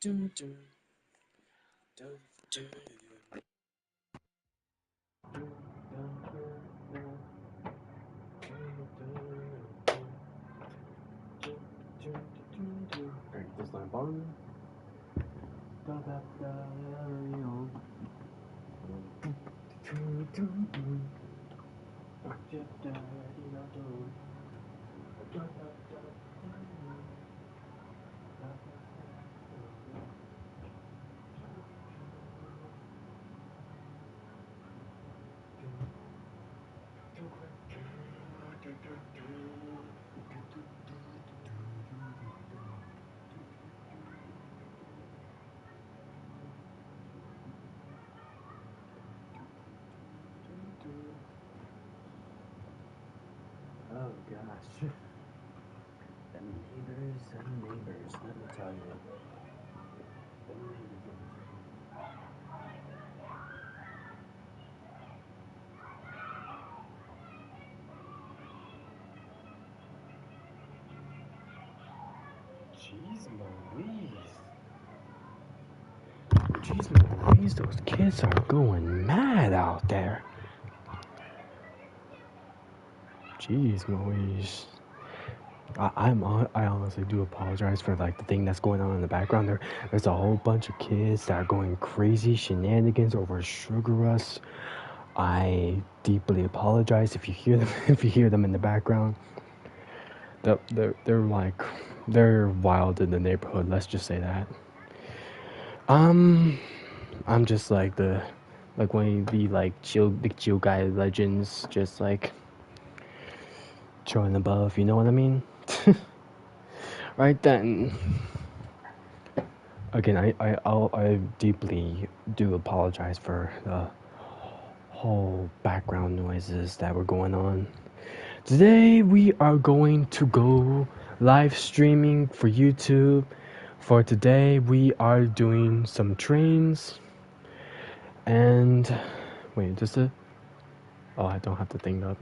Dun, dun, dun, dun, Alright, this line bottom. Da da da, you know. Oh gosh. Them neighbors, let me tell you. Them neighbors. Jeez Louise. Jeez Louise, those kids are going mad out there. Jeez Louise. I honestly do apologize for like the thing that's going on in the background. There's a whole bunch of kids that are going crazy shenanigans over Sugar Rush. I deeply apologize if you hear them if you hear them in the background. They're like they're wild in the neighborhood. Let's just say that. Um, I'm just like one of the like big chill guy legends, just like chilling above. You know what I mean? Right then. Again, I deeply do apologize for the whole background noises that were going on. Today we are going to go live streaming for YouTube. For today we are doing some trains. And wait, just a oh, I don't have the thing up.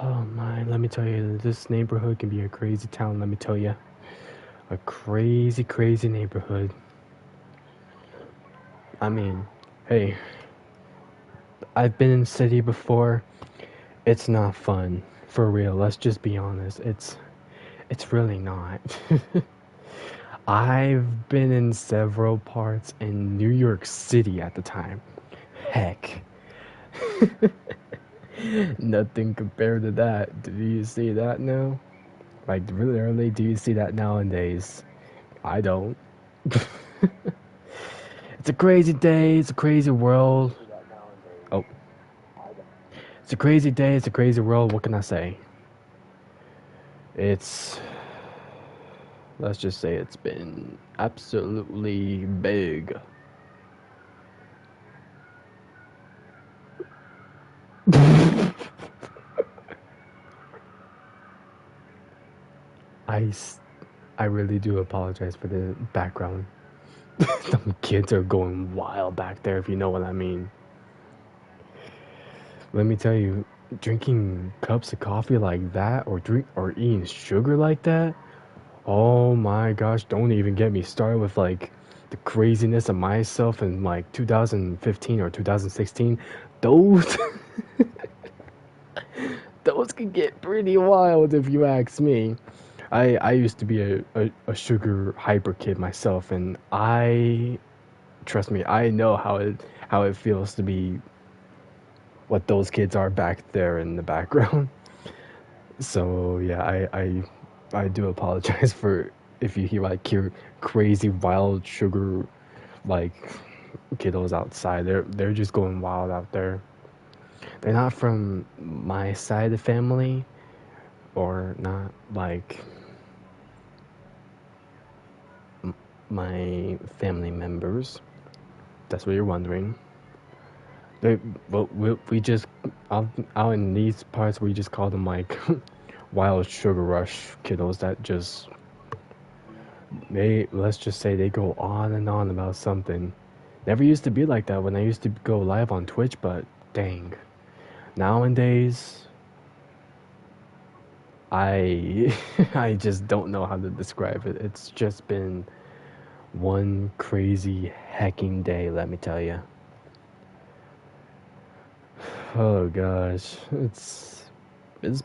Oh my, let me tell you, this neighborhood can be a crazy town, let me tell you. A crazy, crazy neighborhood. I mean, hey, I've been in the city before. It's not fun, for real. Let's just be honest. It's really not. I've been in several parts in New York City at the time. Heck. Nothing compared to that. Do you see that now? Like, really early, do you see that nowadays? I don't. It's a crazy day, it's a crazy world. Oh. It's a crazy day, it's a crazy world, what can I say? Let's just say it's been absolutely big. I, I really do apologize for the background. Some kids are going wild back there, if you know what I mean. Let me tell you, drinking cups of coffee like that, or eating sugar like that, oh my gosh, don't even get me started with like the craziness of myself in like 2015 or 2016. Those those can get pretty wild if you ask me. I used to be a sugar hyper kid myself, and trust me, I know how it feels to be what those kids are back there in the background. So yeah, I do apologize for if you hear like crazy wild sugar like kiddos outside. They're just going wild out there. They're not from my side of the family, or not like my family members. That's what you're wondering. They, well, we just out in these parts we just call them like wild sugar rush kiddos that just let's just say they go on and on about something. Never used to be like that when I used to go live on Twitch, but dang, nowadays I I just don't know how to describe it. It's just been one crazy hacking day, let me tell you. Oh gosh, it's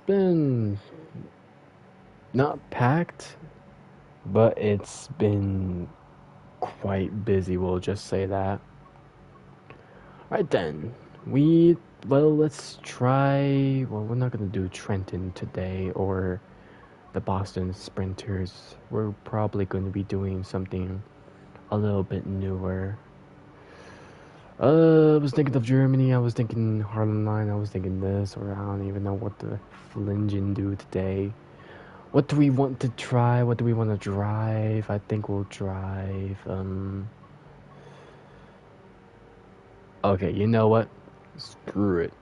been not packed, but it's been quite busy. We'll just say that. Right then, we let's try. Well, we're not gonna do Trenton today or the Boston Sprinters. We're probably going to be doing something a little bit newer. I was thinking of Germany. I was thinking Harlem Line. I was thinking this, or I don't even know what the flinging do today. What do we want to try? What do we want to drive? I think we'll drive. Okay, you know what? Screw it.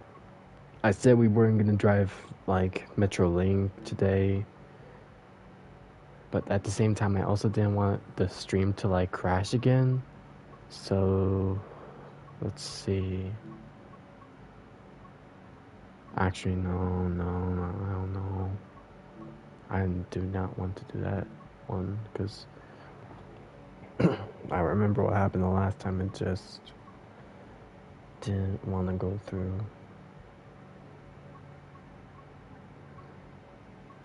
I said we weren't gonna drive like Metro Link today, but at the same time, I also didn't want the stream to like crash again. So let's see. Actually, no, I don't know. I do not want to do that one because I remember what happened the last time. It just didn't want to go through.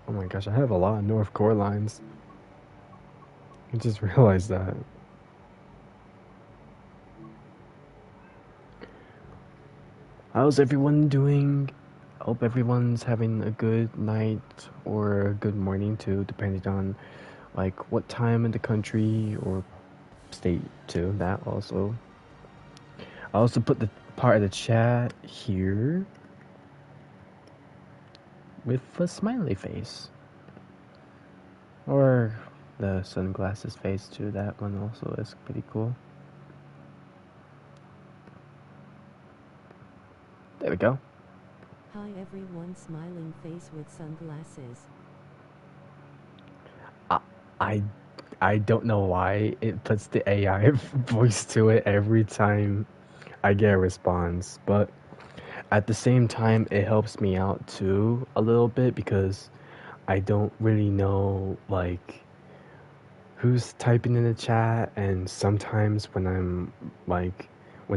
Oh my gosh, I have a lot of North Core lines. I just realized that. How's everyone doing? Hope everyone's having a good night or a good morning too, depending on like what time in the country or state too. That also. I also put the part of the chat here with a smiley face. Or the sunglasses face too. That one also is pretty cool. There we go. Hi everyone, smiling face with sunglasses. I don't know why it puts the AI voice to it every time I get a response, but at the same time it helps me out too a little bit because I don't really know like who's typing in the chat, and sometimes when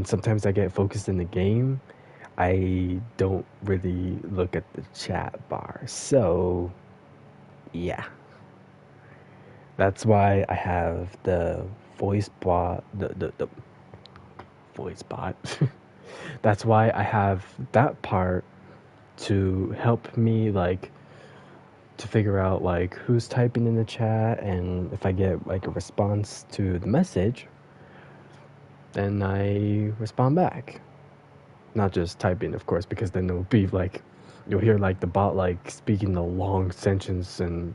sometimes I get focused in the game, I don't really look at the chat bar. So yeah. That's why I have the voice bot, the voice bot. That's why I have that part to help me like to figure out like who's typing in the chat, and if I get like a response to the message, then I respond back. Not just typing, of course, because then it'll be like you'll hear like the bot like speaking the long sentence, and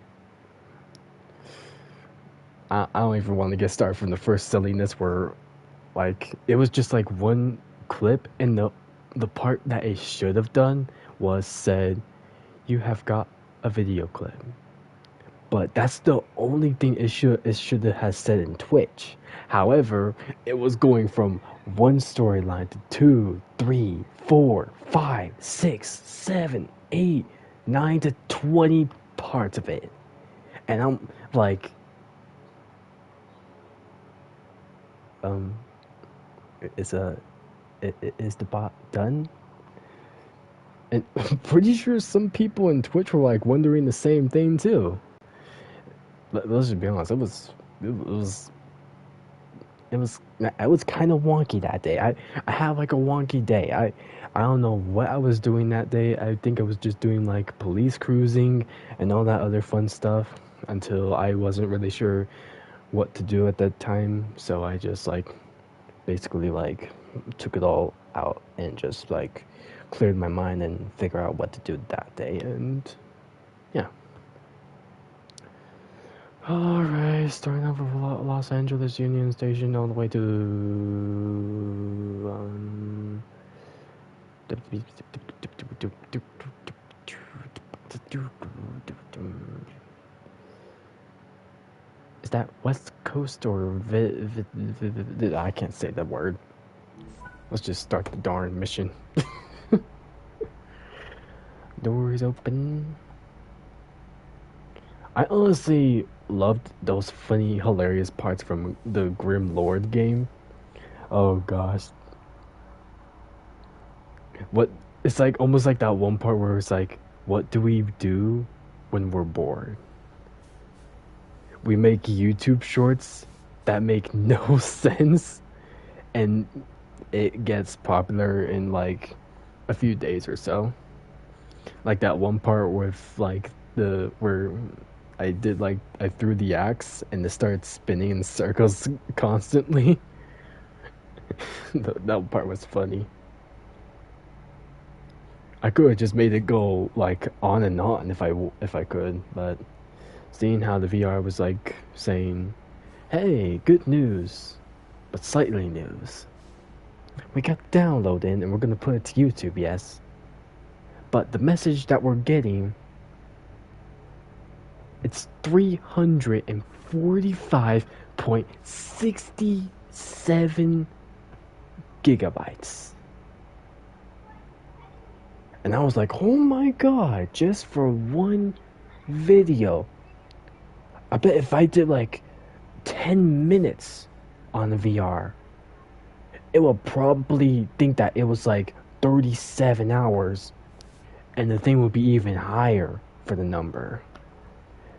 I don't even want to get started from the first silliness where like it was just like one clip, and the part that it should have done was said, "You have got a video clip." But that's the only thing it should have said in Twitch. However, it was going from one storyline to two, three, four, five, six, seven, eight, 9 to 20 parts of it. And I'm like, um, is is the bot done? And I'm pretty sure some people in Twitch were like wondering the same thing too. Let's just be honest. It was kind of wonky that day. I had like a wonky day. I don't know what I was doing that day. I think I was just doing like police cruising and all that other fun stuff until I wasn't really sure what to do at that time. So I just like basically like took it all out and just like cleared my mind and figure out what to do that day. And yeah. Alright, starting off with Los Angeles Union Station all the way to is that West Coast or I can't say that word. Let's just start the darn mission. Doors open. I honestly loved those funny, hilarious parts from the Grim Lord game. Oh gosh, what it's like almost like that one part where it's like, what do we do when we're bored? We make YouTube shorts that make no sense, and it gets popular in like a few days or so. Like that one part with like the where I did like I threw the axe and it started spinning in circles constantly. That part was funny. I could have just made it go like on and on if I could, but seeing how the VR was like saying, "Hey, good news, but slightly news. We got downloaded and we're gonna put it to YouTube, yes. But the message that we're getting, it's 345.67 gigabytes." And I was like, oh my god, just for one video. I bet if I did like 10 minutes on the VR, it will probably think that it was like 37 hours, and the thing would be even higher for the number.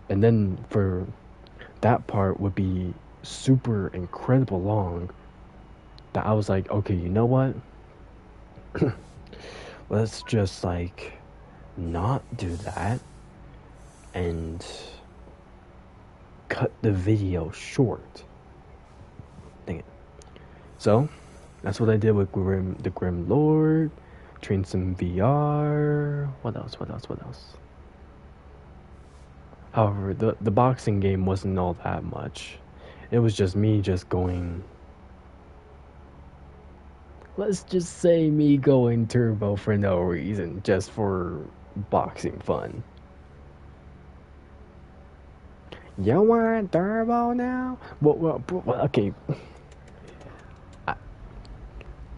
And then for that part would be super incredible long, that I was like, okay, you know what? Let's just like not do that and cut the video short. Dang it. So that's what I did with the Grim Lord. Trained some VR. What else? What else? What else? However, the boxing game wasn't all that much. It was just me just going. Let's just say me going turbo for no reason, just for boxing fun. You want turbo now? Well, okay.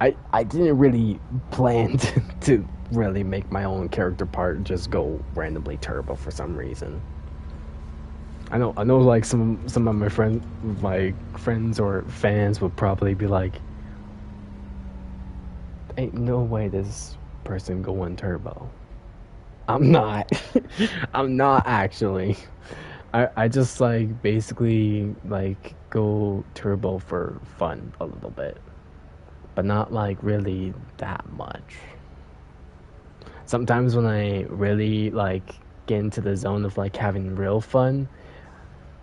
I, I didn't really plan to really make my own character part just go randomly turbo for some reason. I know like some of my friends or fans would probably be like, ain't no way this person going turbo. I'm not. I'm not actually. I just like basically like go turbo for fun a little bit, but not like really that much. Sometimes when I really like get into the zone of like having real fun,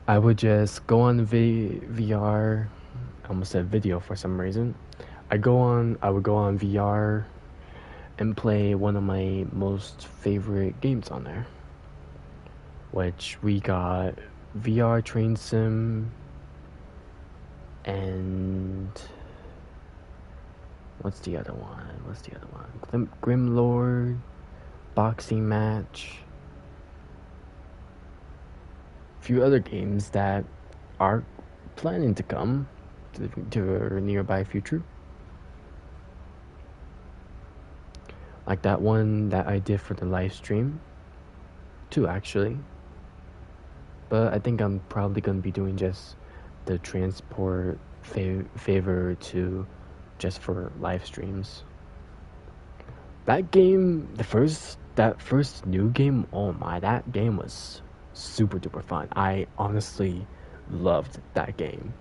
I would just go on VR. I almost said video for some reason. I would go on VR and play one of my most favorite games on there, which we got VR Train Sim and what's the other one? What's the other one? Grim Lord, Boxing Match, a few other games that are planning to come to a nearby future. Like that one that I did for the live stream. Two actually. But I think I'm probably gonna be doing just the transport favor to just for live streams. That game, that first new game, oh my, that game was super duper fun. I honestly loved that game.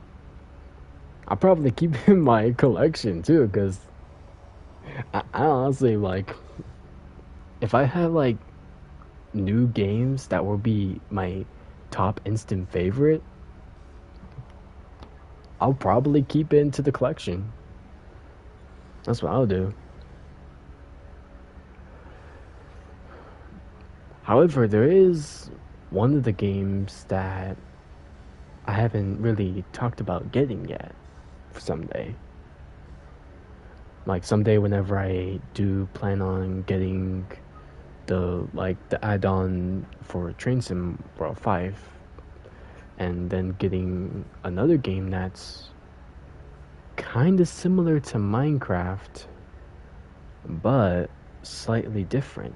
I'll probably keep it in my collection too, because I honestly like, if I had like new games that would be my top instant favorite, I'll probably keep it into the collection. That's what I'll do. However, there is one of the games that I haven't really talked about getting yet for someday. Like someday whenever I do plan on getting the add-on for Train Sim World 5, and then getting another game that's kind of similar to Minecraft but slightly different.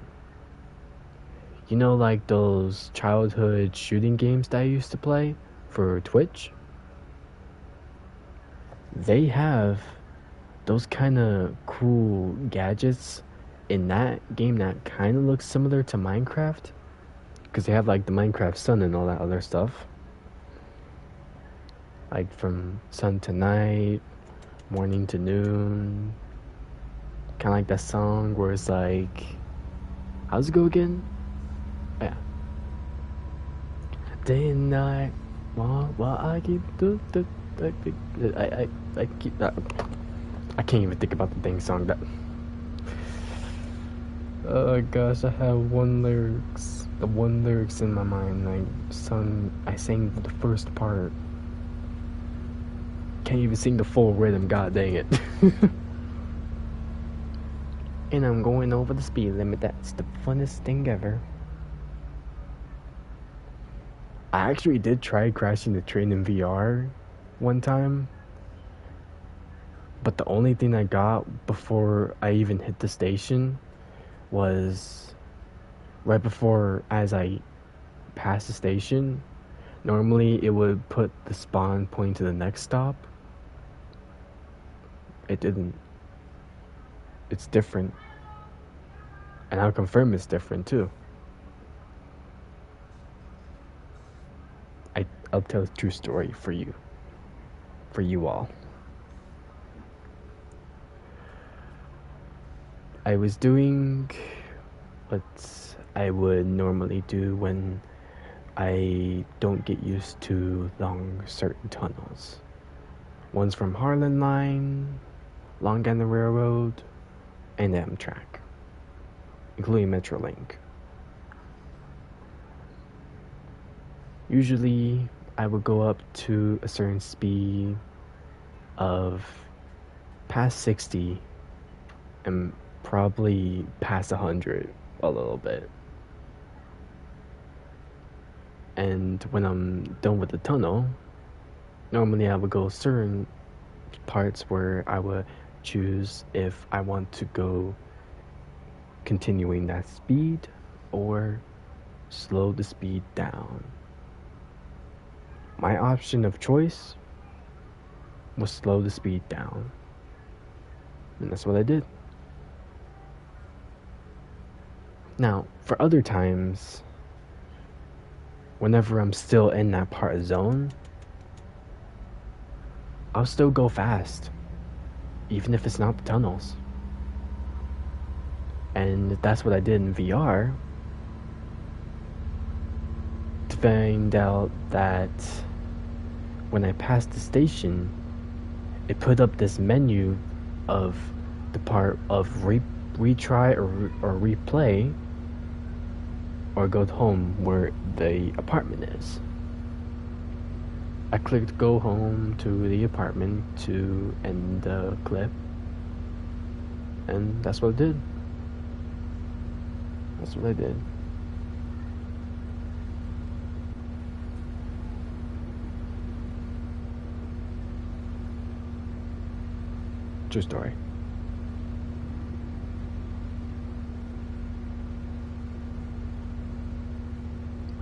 You know, like those childhood shooting games that I used to play for Twitch? They have those kind of cool gadgets in that game that kind of looks similar to Minecraft. Because they have like the Minecraft sun and all that other stuff. Like from sun to night, morning to noon. Kind of like that song where it's like, how's it go again? Yeah. Day and night, while I keep I keep that. I can't even think about the dang song. That. Oh gosh, I have the one lyrics in my mind. I sang the first part. Can't even sing the full rhythm. God dang it. And I'm going over the speed limit. That's the funnest thing ever. I actually did try crashing the train in VR one time. But the only thing I got before I even hit the station was right before as I passed the station. Normally it would put the spawn pointing to the next stop. It didn't. It's different. And I'll confirm it's different too. I'll tell a true story for you. For you all. I was doing what I would normally do when I don't get used to long certain tunnels. One's from Harlan Line, Long Island Railroad, and Amtrak, including Metrolink. Usually, I would go up to a certain speed of past 60 and probably past 100 a little bit. And when I'm done with the tunnel, normally I would go certain parts where I would choose if I want to go continuing that speed or slow the speed down. My option of choice was slow the speed down. And that's what I did. Now, for other times, whenever I'm still in that part of zone, I'll still go fast, even if it's not the tunnels. And that's what I did in VR, to find out that when I passed the station, it put up this menu of the part of retry or replay or go home where the apartment is. I clicked go home to the apartment to end the clip, and that's what I did. That's what I did. True story.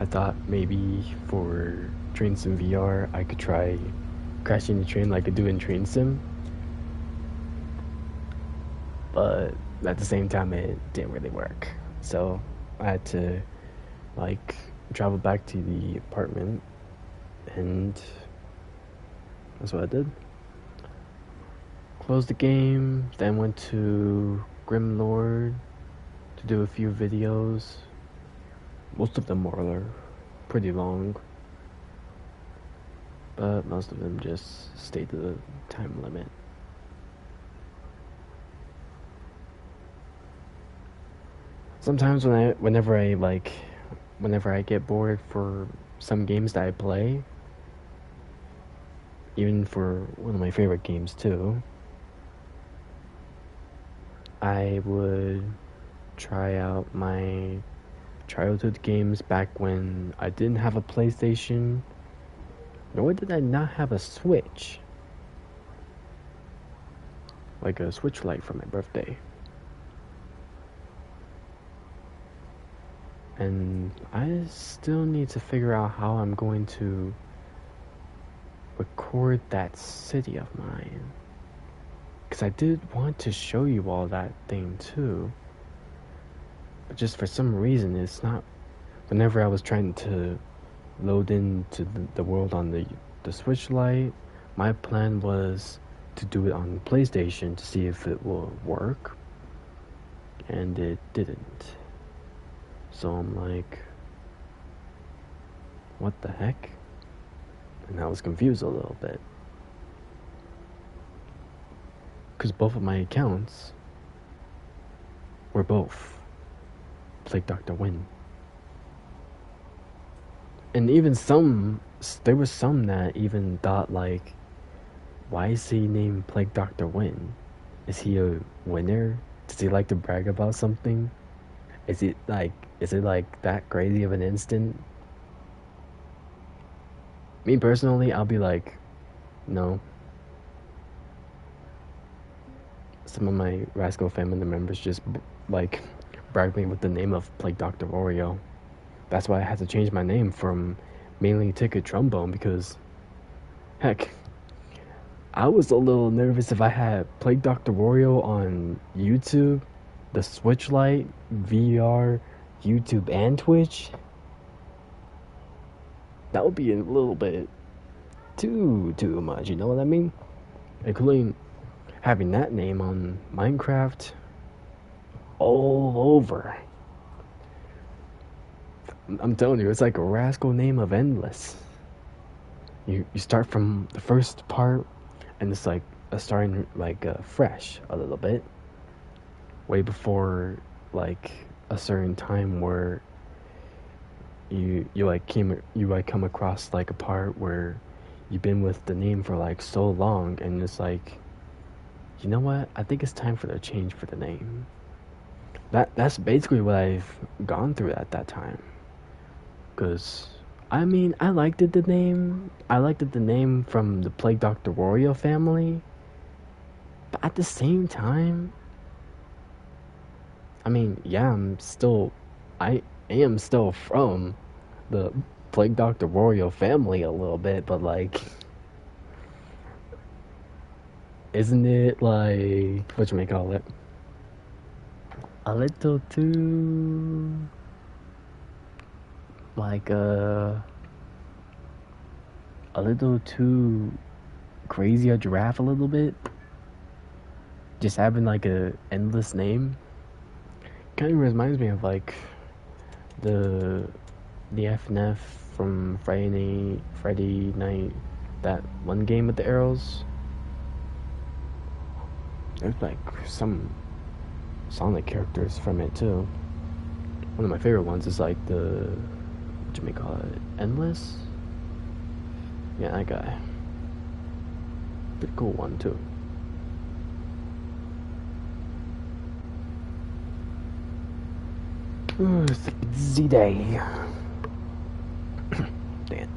I thought maybe for Train Sim VR I could try crashing the train like I do in Train Sim. But at the same time it didn't really work. So I had to like travel back to the apartment, and that's what I did. Closed the game, then went to Grimlord to do a few videos. Most of them were pretty long, but most of them just stayed to the time limit. Sometimes whenever I get bored for some games that I play, even for one of my favorite games too, I would try out my childhood games back when I didn't have a PlayStation, nor did I not have a Switch. Like a Switch Lite for my birthday. And I still need to figure out how I'm going to record that city of mine. Because I did want to show you all that thing too. But just for some reason, it's not. Whenever I was trying to load into the world on the Switch Lite, my plan was to do it on PlayStation to see if it will work. And it didn't. So I'm like, what the heck? And I was confused a little bit. Because both of my accounts were both Plague Dr. Win. And even there was some that even thought like, why is he named Plague Dr. Win? Is he a winner? Does he like to brag about something? Is it like that crazy of an instant? Me personally, I'll be like, no. Some of my Rascal family members just like bragged me with the name of Plague Dr. Oreo. That's why I had to change my name from mainly Ticket Trombone because, heck, I was a little nervous if I had Plague Dr. Wario on YouTube, the Switch Lite, VR, YouTube, and Twitch. That would be a little bit too much, you know what I mean? Including having that name on Minecraft all over. I'm telling you, it's like a rascal name of endless. You start from the first part, and it's like starting like fresh a little bit, way before like a certain time where you come across like a part where you've been with the name for like so long, and it's like, you know what? I think it's time for the change for the name. That's basically what I've gone through at that time. Cause I mean, I liked it the name. I liked it the name from the Plague Doctor Wario family. But at the same time, I mean, yeah, I am still from the Plague Doctor Wario family a little bit, but like, isn't it like what you may call it? A little too like a little too crazy a giraffe a little bit. Just having like a endless name kind of reminds me of like the FNF from Friday Night, that one game with the arrows. There's like some Sonic characters from it too. One of my favorite ones is like the what you may call it, Endless. Yeah, that guy. Pretty cool one too. Z-Day. Damn.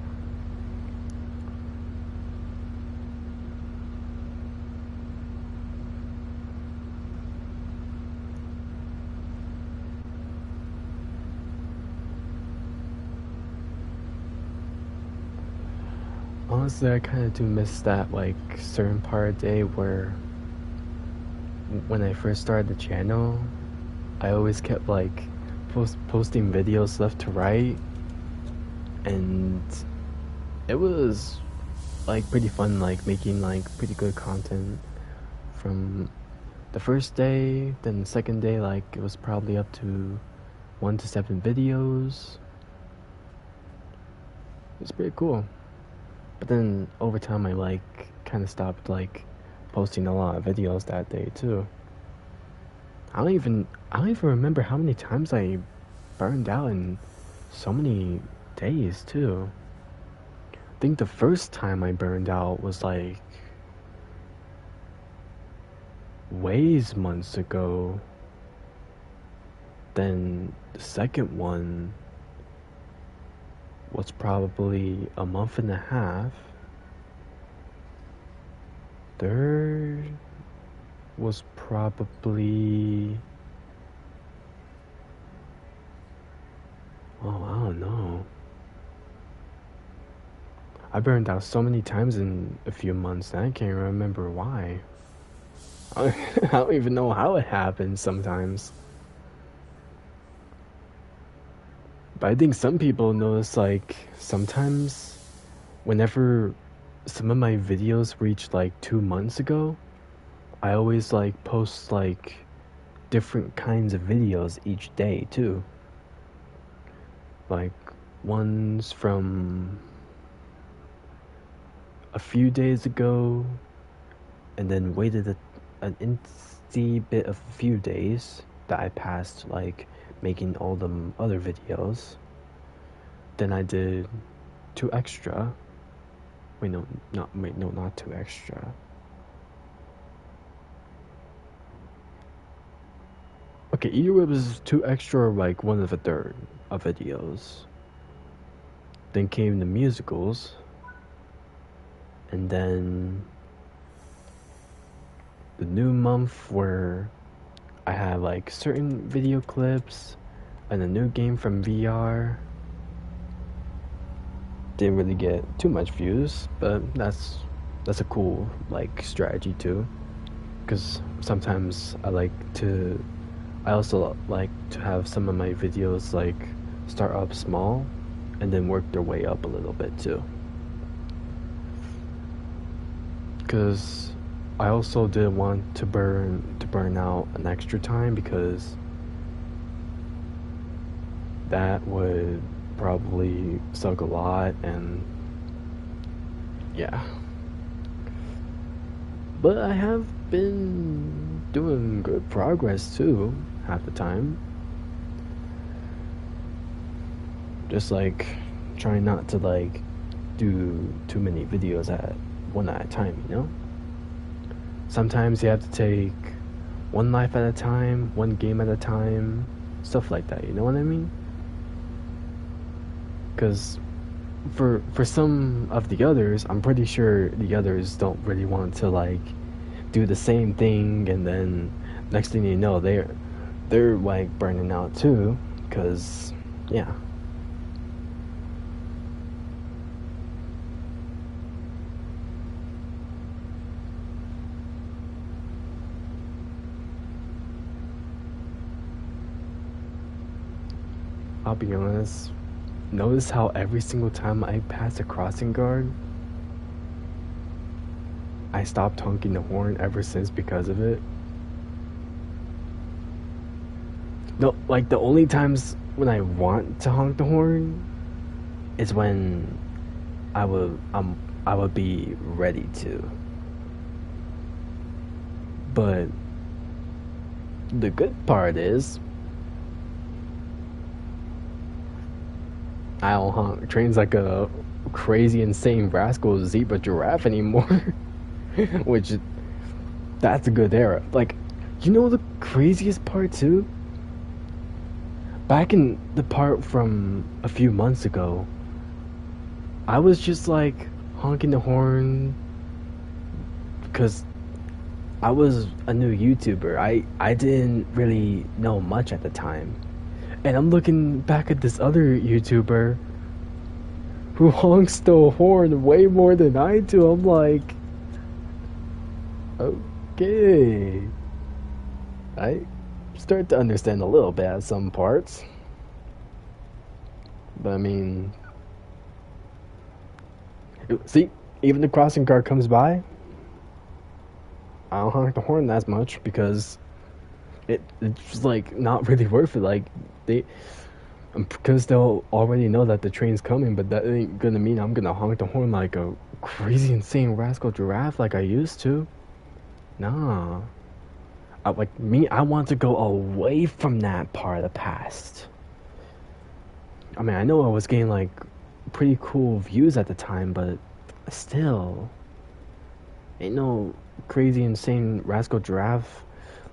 Honestly, I kind of do miss that like certain part of the day where when I first started the channel, I always kept like posting videos left to right, and it was like pretty fun, like making like pretty good content from the first day. Then the second day, like it was probably up to 1 to 7 videos. It's pretty cool. But then over time, I like kind of stopped like posting a lot of videos that day too. I don't even remember how many times I burned out in so many days too. I think the first time I burned out was like ways months ago. Then the second one was probably a month and a half. Third was probably Oh, I don't know. I burned out so many times in a few months that I can't remember why. I don't even know how it happened sometimes. But I think some people notice, like, sometimes whenever some of my videos reach like 2 months ago, I always like post like different kinds of videos each day too. Like ones from a few days ago, and then waited an insty bit of a few days that I passed like making all the other videos. Then I did two extra. Not two extra. Okay, either it was two extra or like one of a third of videos. Then came the musicals, and then the new month where I had like certain video clips and a new game from VR. Didn't really get too much views, but that's a cool like strategy too. Because sometimes I also like to have some of my videos like start up small and then work their way up a little bit too. Because I also didn't want to burn out an extra time, because that would probably suck a lot. And yeah, but I have been doing good progress too half the time, just like trying not to like do too many videos at one at a time, you know. Sometimes you have to take one life at a time, one game at a time, stuff like that, you know what I mean? Because for some of the others, I'm pretty sure the others don't really want to like do the same thing, and then next thing you know, they're like burning out too. Because yeah. I'll be honest. Notice how every single time I pass a crossing guard, I stopped honking the horn ever since because of it. No, like the only times when I want to honk the horn is when I would I would be ready to. But the good part is I don't honk trains like a crazy insane rascal zebra giraffe anymore. Which, that's a good era. Like, you know the craziest part too? Back in the part from a few months ago, I was just like honking the horn because I was a new YouTuber. I didn't really know much at the time. And I'm looking back at this other YouTuber who honks the horn way more than I do. I'm like, okay. I start to understand a little bit at some parts. But I mean, see, even the crossing guard comes by, I don't honk the horn as much because it's like not really worth it. Like they, because they'll already know that the train's coming, but that ain't gonna mean I'm gonna honk the horn like a crazy insane rascal giraffe like I used to. Nah. Like me, I want to go away from that part of the past. I mean, I know I was getting like pretty cool views at the time, but still, ain't no crazy insane rascal giraffe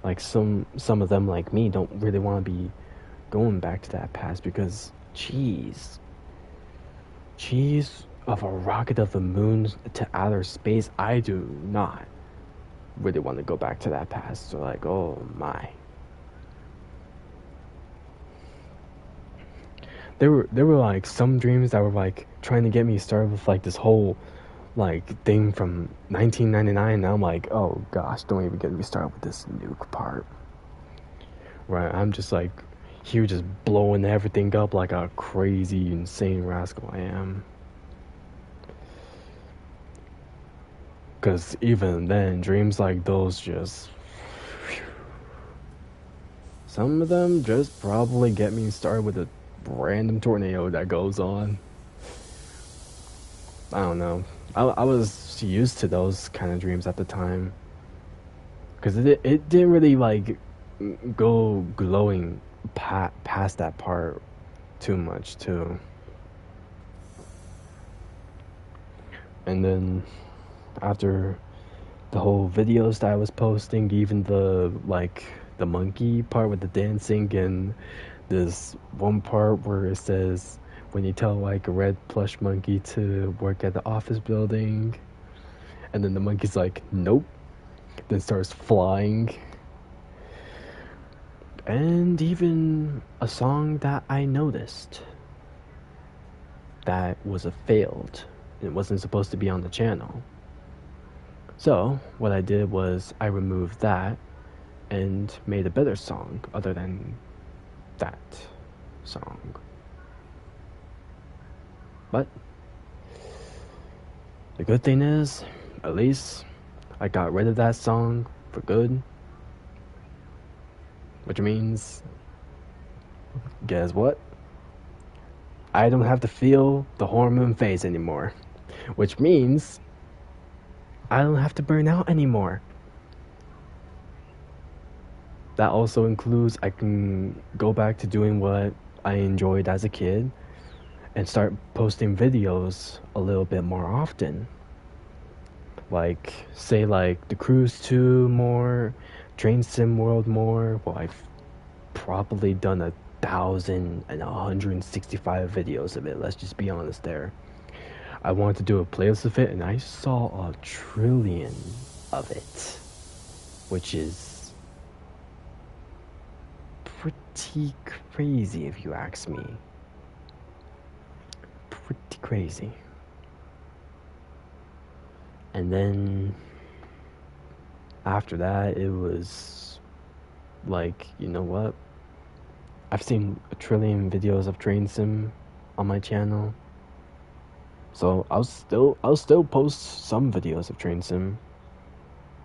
like some of them like me don't really want to be going back to that past, because cheese of a rocket of the moon to outer space, I do not really want to go back to that past. So like, oh my. there were like some dreams that were like trying to get me started with like this whole like thing from 1999. And I'm like, oh gosh, don't even get me started with this nuke part. Right, I'm just like here just blowing everything up like a crazy, insane rascal I am. Because even then, dreams like those just. Some of them just probably get me started with a random tornado that goes on. I don't know. I was used to those kind of dreams at the time. Because it didn't really like go glowing past that part too much, too. And then after the whole videos that I was posting, even the like the monkey part with the dancing, and this one part where it says when you tell like a red plush monkey to work at the office building, and then the monkey's like nope, then starts flying. And even a song that I noticed that was a failed, it wasn't supposed to be on the channel. So what I did was I removed that and made a better song other than that song. But the good thing is, at least I got rid of that song for good. Which means, guess what? I don't have to feel the hormone phase anymore. Which means I don't have to burn out anymore. That also includes I can go back to doing what I enjoyed as a kid and start posting videos a little bit more often. Like, say like the Cruise 2 more, Train Sim World more. Well, I've probably done 1,165 videos of it, let's just be honest there. I wanted to do a playlist of it, and I saw 1,000,000,000,000 of it, which is pretty crazy if you ask me. Pretty crazy. And then after that, it was like, you know what? I've seen 1,000,000,000,000 videos of Train Sim on my channel. So I'll still post some videos of Train Sim.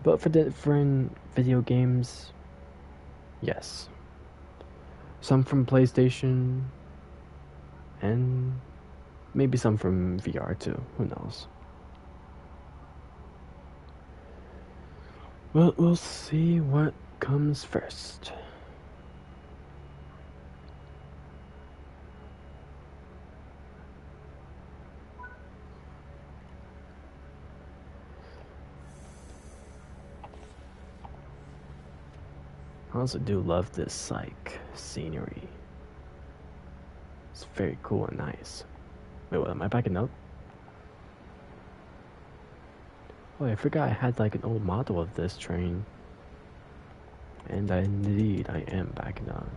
But for different video games, yes. Some from PlayStation, and maybe some from VR too, who knows. Well, we'll see what comes first. I also do love this like scenery. It's very cool and nice. Wait, what, am I backing up? Oh, I forgot I had like an old model of this train. And indeed, I am backing up.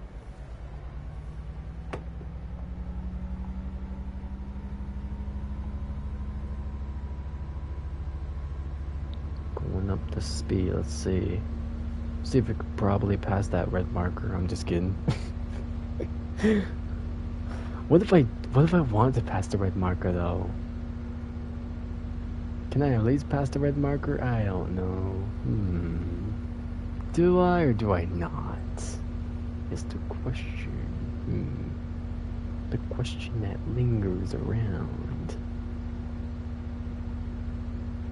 Going up the speed, let's see. See if we could probably pass that red marker. I'm just kidding. What if I want to pass the red marker though? Can I at least pass the red marker? I don't know. Do I or do I not? Is the question. The question that lingers around.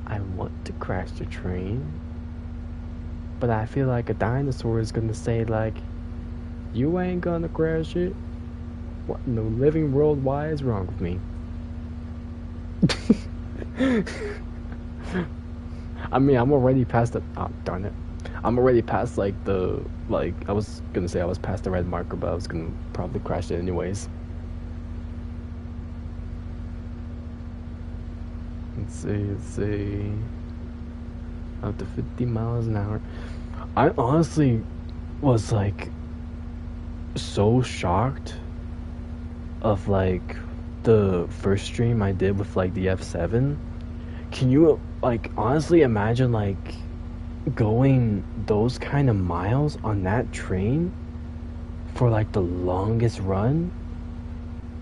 I want to crash the train, but I feel like a dinosaur is gonna say like, you ain't gonna crash it. What in the living world, why is wrong with me? I mean, I'm already past the, oh darn it. I'm already past like the, like, I was gonna say I was past the red marker, but I was gonna probably crash it anyways. Let's see. Up to 50 miles an hour. I honestly was like so shocked of like the first stream I did with like the F7. Can you like honestly imagine like going those kind of miles on that train for like the longest run?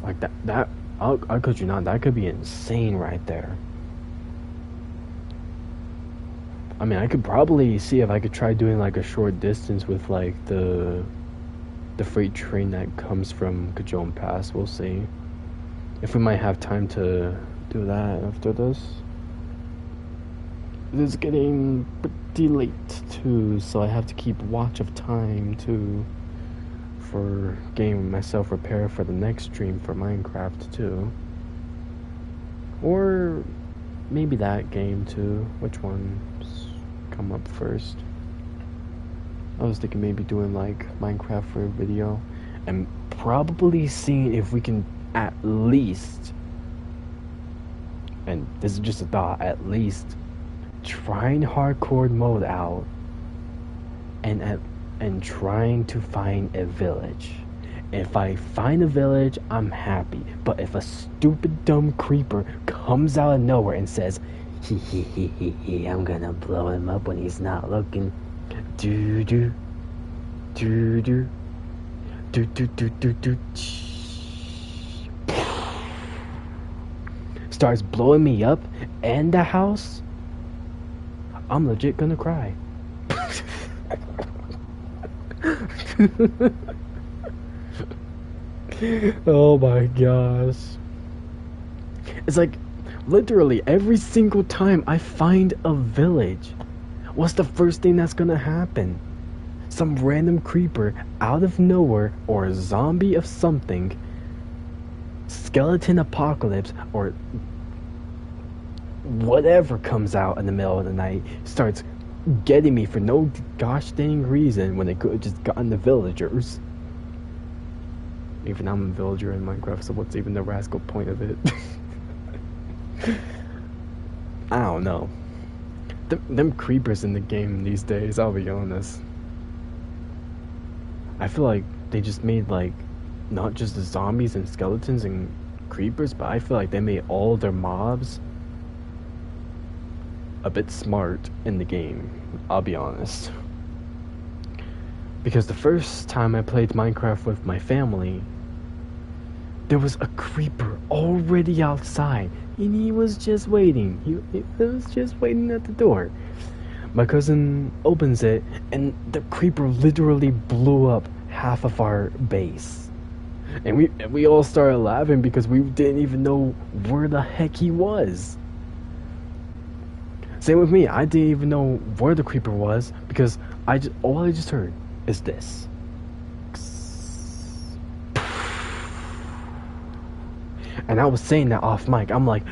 Like that I could you not, that could be insane right there. I mean, I could probably see if I could try doing like a short distance with like the freight train that comes from Cajon Pass. We'll see if we might have time to do that after this. It's getting pretty late too, so I have to keep watch of time too for getting myself prepared for the next stream for Minecraft too. Or maybe that game too. Which one's come up first? I was thinking maybe doing like Minecraft for a video and probably seeing if we can at least, and this is just a thought, at least trying hardcore mode out and trying to find a village. If I find a village, I'm happy. But if a stupid dumb creeper comes out of nowhere and says, he, I'm gonna blow him up when he's not looking. Do do do do do do do do do. Starts blowing me up and the house. I'm legit gonna cry. Oh my gosh. It's like literally every single time I find a village, what's the first thing that's gonna happen? Some random creeper out of nowhere, or a zombie of something, skeleton apocalypse, or whatever comes out in the middle of the night, starts getting me for no gosh dang reason when they could have just gotten the villagers. Even I'm a villager in Minecraft, so what's even the rascal point of it? I don't know. Them creepers in the game these days, I'll be honest. I feel like they just made like not just the zombies and skeletons and creepers, but I feel like they made all their mobs a bit smart in the game, I'll be honest. Because the first time I played Minecraft with my family, there was a creeper already outside, and he was just waiting. He was just waiting at the door. My cousin opens it, and the creeper literally blew up half of our base. And we all started laughing because we didn't even know where the heck he was. Same with me. I didn't even know where the creeper was because all I just heard is this. And I was saying that off mic. I'm like,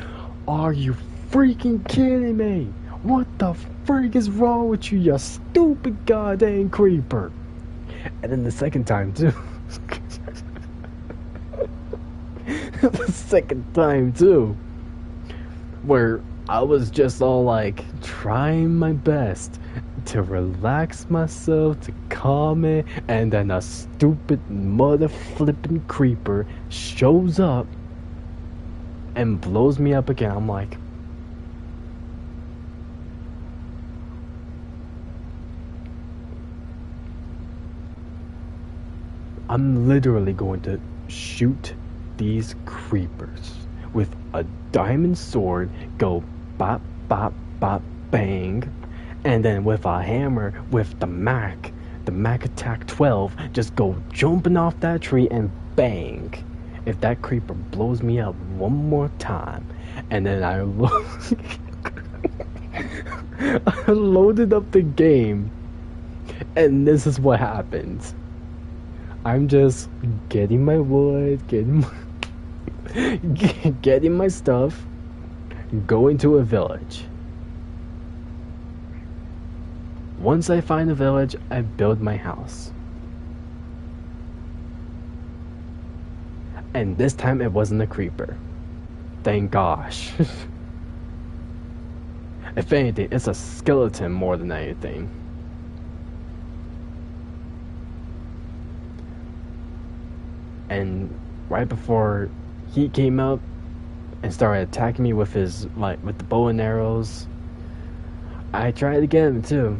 are you freaking kidding me? What the freak is wrong with you, you stupid goddamn creeper? And then the second time too. The second time too. Where I was just all like trying my best to relax myself, to calm it, and then a stupid mother flipping creeper shows up and blows me up again. I'm like, I'm literally going to shoot these creepers with a diamond sword, go bop, bop, bop, bang, and then with a hammer, with the Mac Attack 12, just go jumping off that tree and bang. If that creeper blows me up one more time, and then I loaded up the game, and this is what happens. I'm just getting my wood, getting my stuff, going to a village. Once I find a village, I build my house. And this time it wasn't a creeper. Thank gosh. If anything, it's a skeleton more than anything. And right before he came up and started attacking me with his with the bow and arrows, I tried to get him too,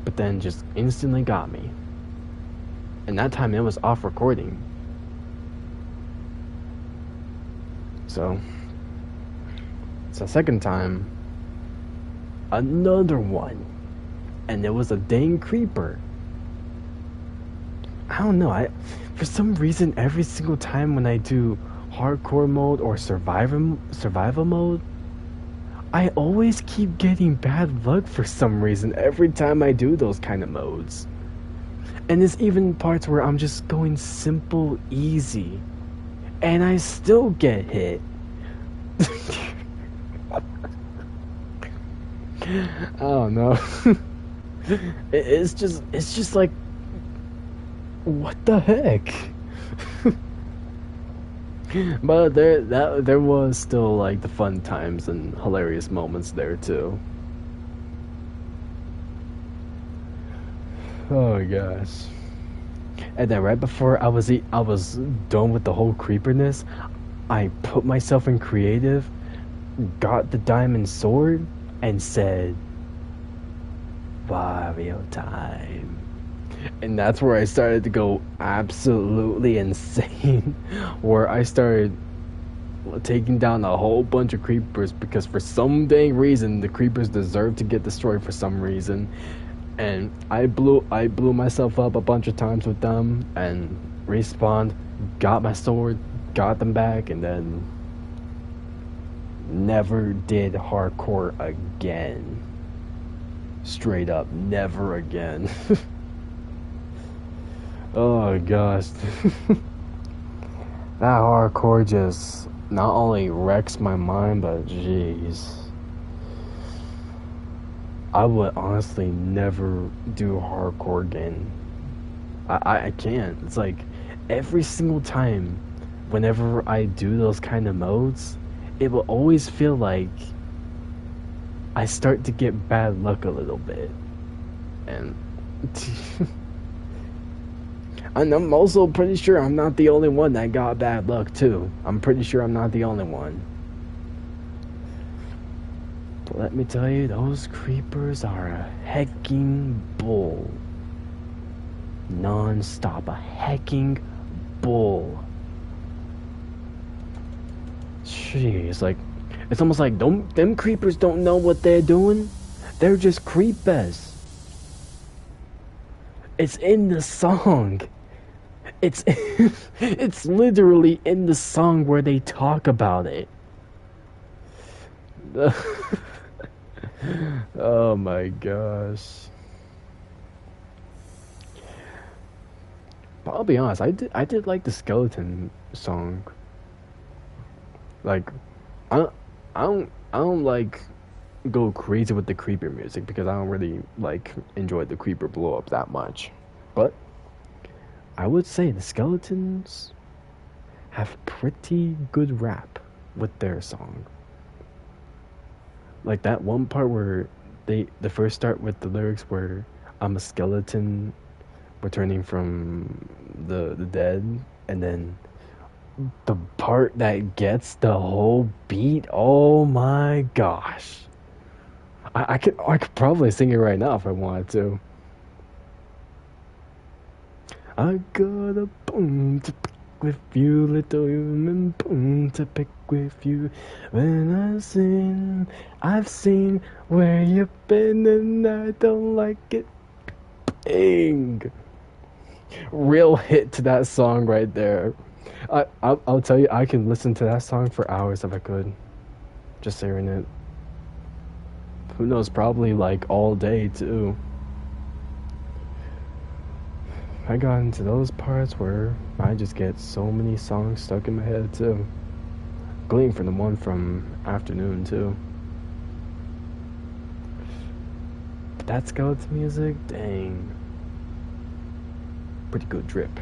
but then just instantly got me. And that time it was off recording. So it's the second time, another one, and it was a dang creeper. I don't know. For some reason, every single time when I do hardcore mode or survival mode, I always keep getting bad luck for some reason every time I do those kind of modes. And there's even parts where I'm just going simple easy, and I still get hit. I don't know. It's just like, what the heck? But there was still like the fun times and hilarious moments there too. Oh my gosh. And then right before I was done with the whole creeperness, I put myself in creative, got the diamond sword, and said, Wario time. And that's where I started to go absolutely insane, where I started taking down a whole bunch of creepers because for some dang reason the creepers deserve to get destroyed for some reason. And I blew myself up a bunch of times with them and respawned, got my sword, got them back, and then never did hardcore again. Straight up, never again. Oh gosh. That hardcore just not only wrecks my mind, but jeez. I would honestly never do hardcore again. I can't. It's like every single time whenever I do those kind of modes, it will always feel like I start to get bad luck a little bit. And and I'm also pretty sure I'm not the only one that got bad luck too. I'm pretty sure I'm not the only one. But let me tell you, those creepers are a hecking bull. Non-stop, a hecking bull. Jeez, like, it's almost like them creepers don't know what they're doing. They're just creepers. It's in the song. It's it's literally in the song where they talk about it. Oh my gosh. But I'll be honest, I did like the skeleton song. Like, I don't like go crazy with the creeper music because I don't really like enjoy the creeper blow up that much. But I would say the skeletons have pretty good rap with their song. Like that one part where they first start with the lyrics where I'm a skeleton returning from the dead, and then the part that gets the whole beat, oh my gosh. I could probably sing it right now if I wanted to. I got a bone to pick with you, little human bone to pick with you. When I've seen where you've been and I don't like it. Bang! Real hit to that song right there. I'll tell you, I can listen to that song for hours if I could. Just hearing it. Who knows, probably like all day too. I got into those parts where I just get so many songs stuck in my head too. Including from the one from Afternoon too. But that skeleton music, dang. Pretty good drip.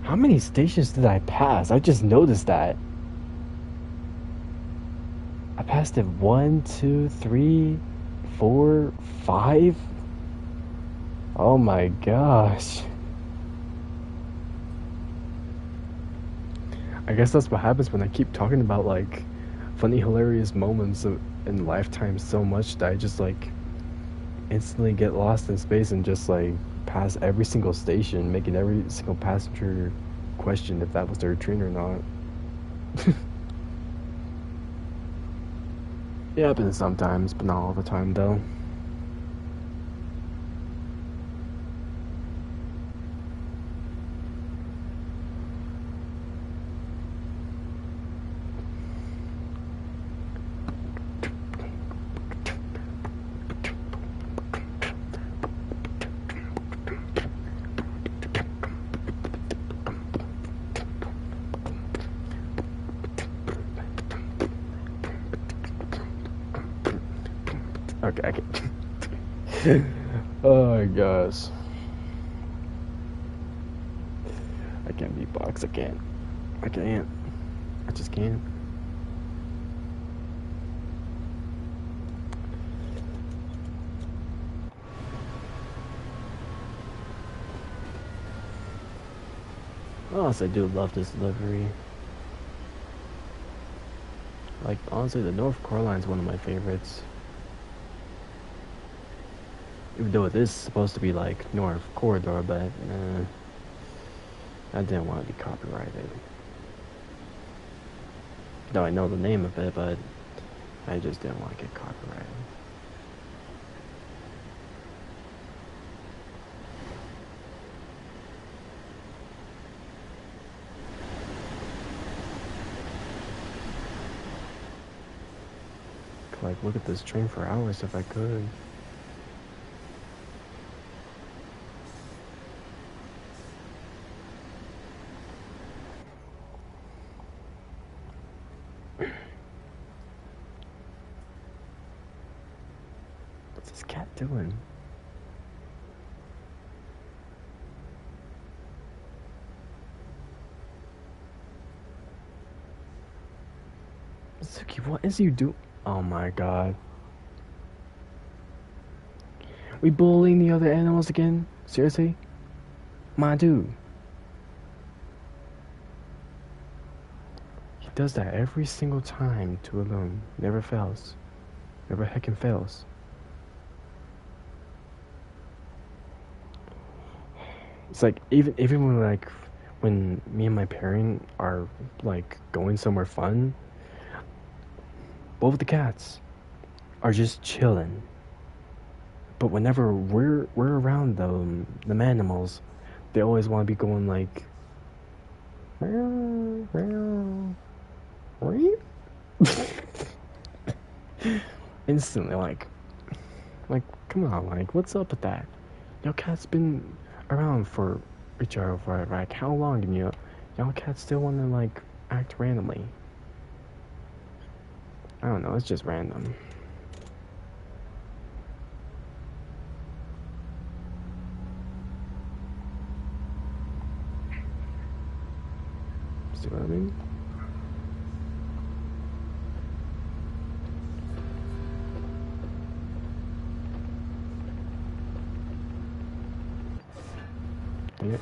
How many stations did I pass? I just noticed that. I passed it one, two, three, four, five. Oh my gosh. I guess that's what happens when I keep talking about like funny, hilarious moments in lifetime so much that I just like instantly get lost in space and just like pass every single station, making every single passenger question if that was their train or not. It happens sometimes, but not all the time though. Okay, I can. Oh my gosh. I can't beatbox. I can't. I can't. I just can't. Honestly, I do love this delivery. Like, honestly, the North Carolina is one of my favorites. Even though it is supposed to be like North Corridor, but I didn't want to be copyrighted. Though I know the name of it, but I just didn't want to get copyrighted. Could, like, look at this train for hours if I could. What's this cat doing? Suki, what is you do? Oh my god. We bullying the other animals again? Seriously? My dude. He does that every single time to a loon. Never fails. Never heckin' fails. It's like even when like when me and my parent are like going somewhere fun, both of the cats are just chilling. But whenever we're around the animals, they always want to be going like meow, meow, meow. Instantly like come on, like what's up with that? Your cat's been around for each other for like how long, and y'all cats still want to like act randomly. I don't know, it's just random. See what I mean? Yep.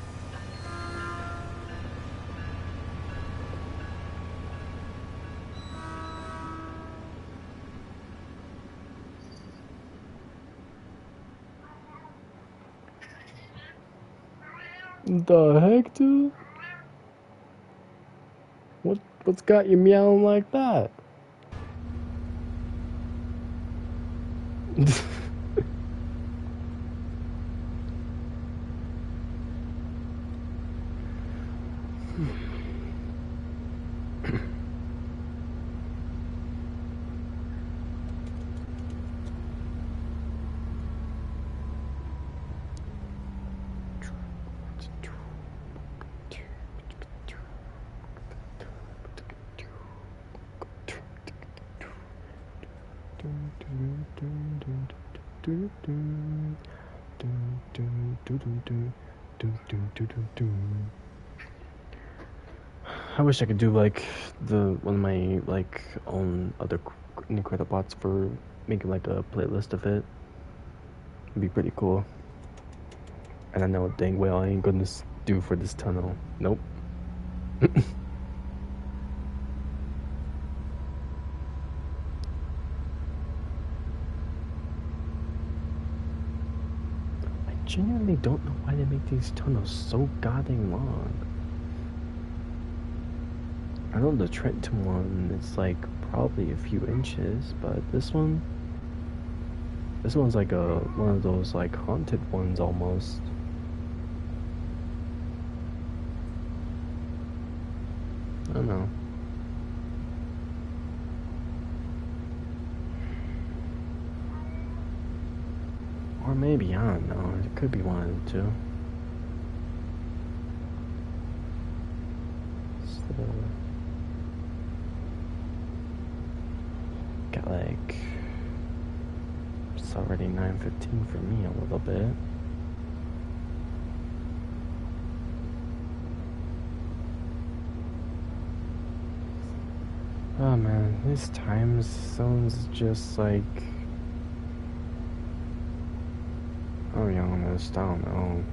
The heck, dude? What's got you meowing like that? I wish I could do like the one of my like own other any credit bots for making like a playlist of it. It'd be pretty cool. And I know dang well I ain't gonna do for this tunnel. Nope. I genuinely don't know why they make these tunnels so goddamn long. I know the Trenton one is like probably a few inches, but this one's like one of those like haunted ones almost. I don't know. Or maybe, I don't know. It could be one of the two. So, got like, it's already 9:15 for me a little bit. Oh man, these time zones just like, I'll be honest, I don't know.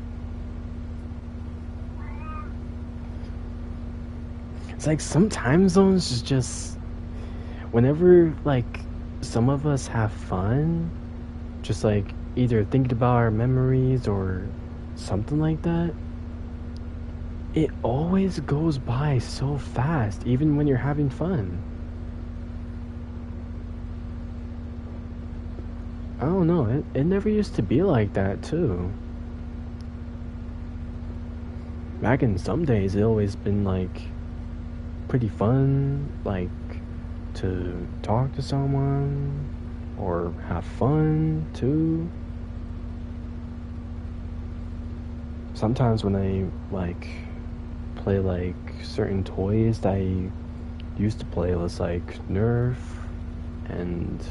It's like some time zones is just, whenever like some of us have fun, just like either thinking about our memories or something like that, it always goes by so fast, even when you're having fun. I don't know, it never used to be like that too. Back in some days, it always been like pretty fun, like to talk to someone or have fun too. Sometimes when I like play like certain toys that I used to play, was like Nerf and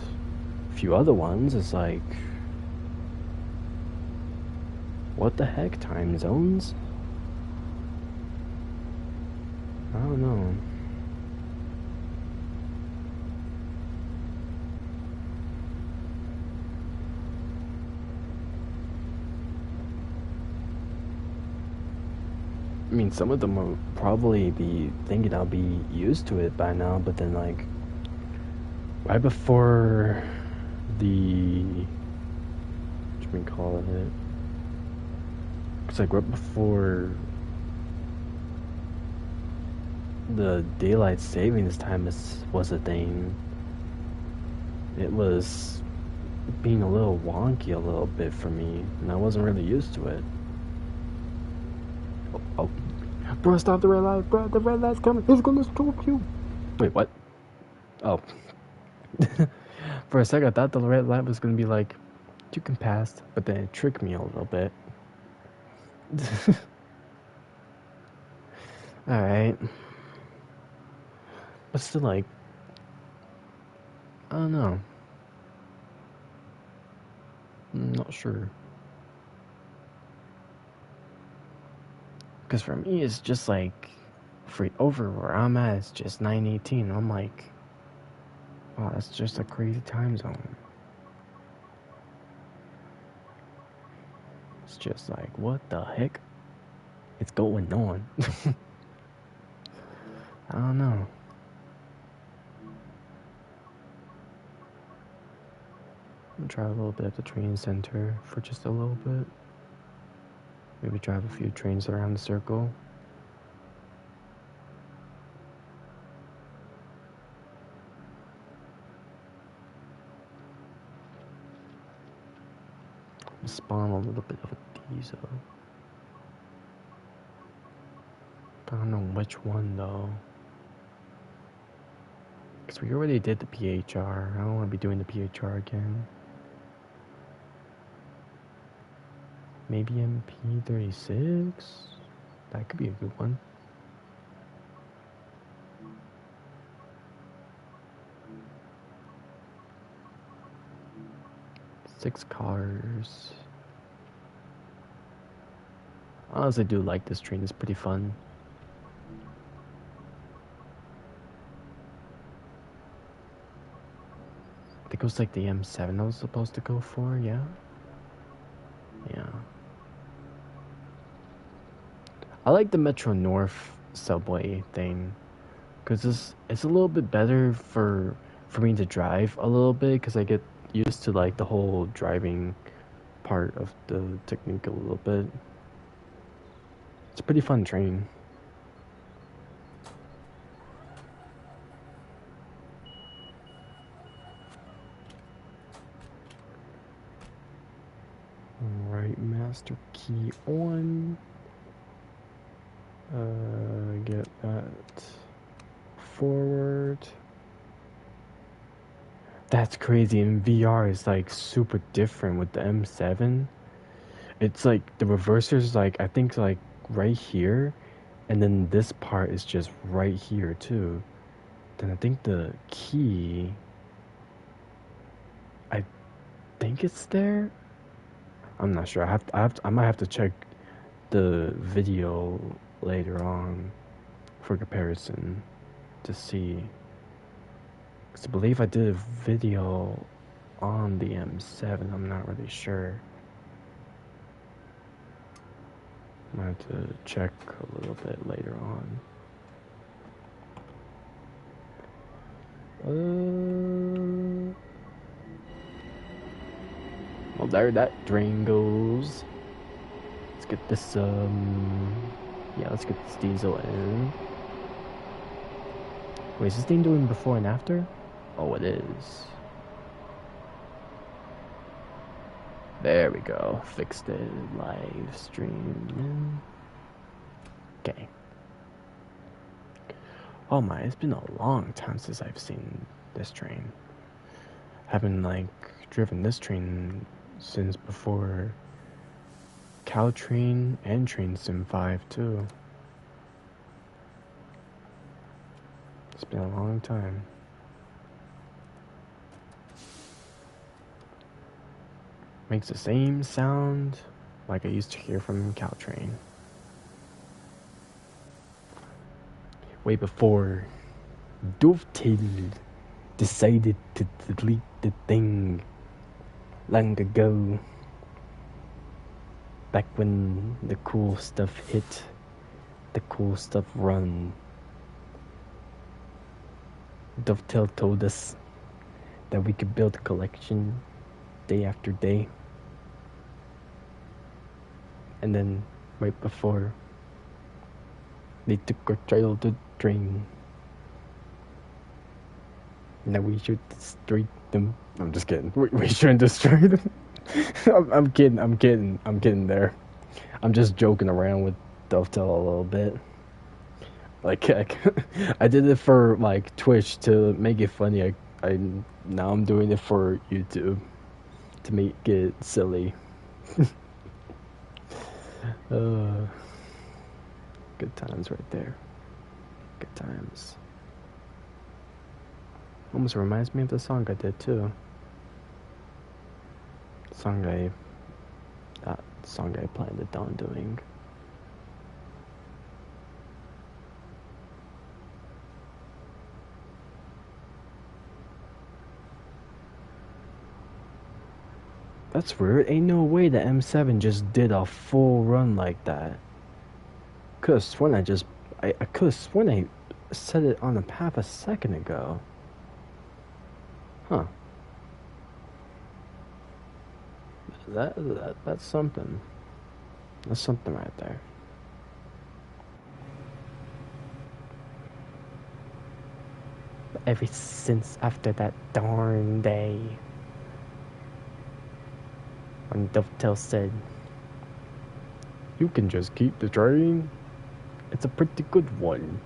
a few other ones, it's like, what the heck, time zones? I don't know. I mean, some of them will probably be thinking I'll be used to it by now, but then like right before the, what do we call it? It's like right before the daylight savings time was a thing. It was being a little wonky a little bit for me, and I wasn't really used to it. Oh, bro, stop the red light, bro, the red light's coming, it's gonna stop you. Wait, what? Oh. For a second I thought the red light was gonna be like, you can pass, but then it tricked me a little bit. Alright. But still, like, I don't know. I'm not sure. Because for me, it's just like, for over where I'm at, it's just 9:18. I'm like, oh, that's just a crazy time zone. It's just like, what the heck? It's going on. I don't know. I'm gonna try a little bit at the train center for just a little bit. Maybe drive a few trains around the circle. Spawn a little bit of a diesel. I don't know which one though. Because we already did the PHR. I don't want to be doing the PHR again. Maybe MP36? That could be a good one. 6 cars. I honestly do like this train, it's pretty fun. think it was like the M7 I was supposed to go for, yeah? Yeah. I like the Metro North subway thing. Because it's a little bit better for me to drive a little bit. Because I get used to like the whole driving part of the technique a little bit. It's a pretty fun train. Alright, master key on. Get that forward. That's crazy. In VR, it's like super different with the M7. It's like the reverser is like, I think like right here, and then this part is just right here too. Then I think the key, I think it's there. I'm not sure. I might have to check the video later on for comparison to see. 'Cause I believe I did a video on the M7. I'm not really sure. I might have to check a little bit later on. Well, there that drain goes. Let's get this, yeah, let's get this diesel in. Wait, is this thing doing before and after? Oh, it is. There we go. Fixed it. Live stream. Okay. Oh my, it's been a long time since I've seen this train. Haven't like driven this train since before Caltrain and Train Tsw5 too. It's been a long time. Makes the same sound like I used to hear from Caltrain. Way before Dovetail decided to delete the thing long ago. Back when the cool stuff hit, the cool stuff run. Dovetail told us that we could build a collection day after day. And then right before they took our childhood train. Now we should destroy them. I'm just kidding. We shouldn't destroy them. I'm kidding there. I'm just joking around with Dovetail a little bit. Like I did it for like Twitch to make it funny. Now I'm doing it for YouTube to make it silly. Good times right there. Good times. Almost reminds me of the song I did too. Song I planned it on doing. That's weird. Ain't no way the M7 just did a full run like that. Could've sworn I could've sworn I set it on the path a second ago. Huh. That's something. That's something right there. But ever since after that darn day, when Dovetail said, "You can just keep the train. It's a pretty good one.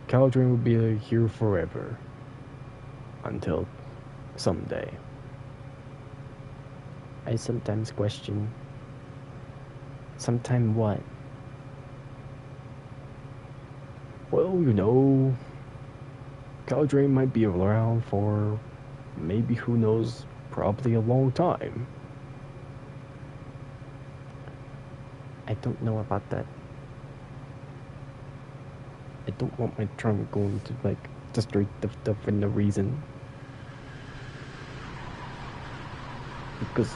Caltrain will be here forever. Until someday." I sometimes question. Sometime what? Well, you know, Caltrain might be around for maybe, who knows, probably a long time. I don't know about that. I don't want my train going to like destroy the stuff for no reason. because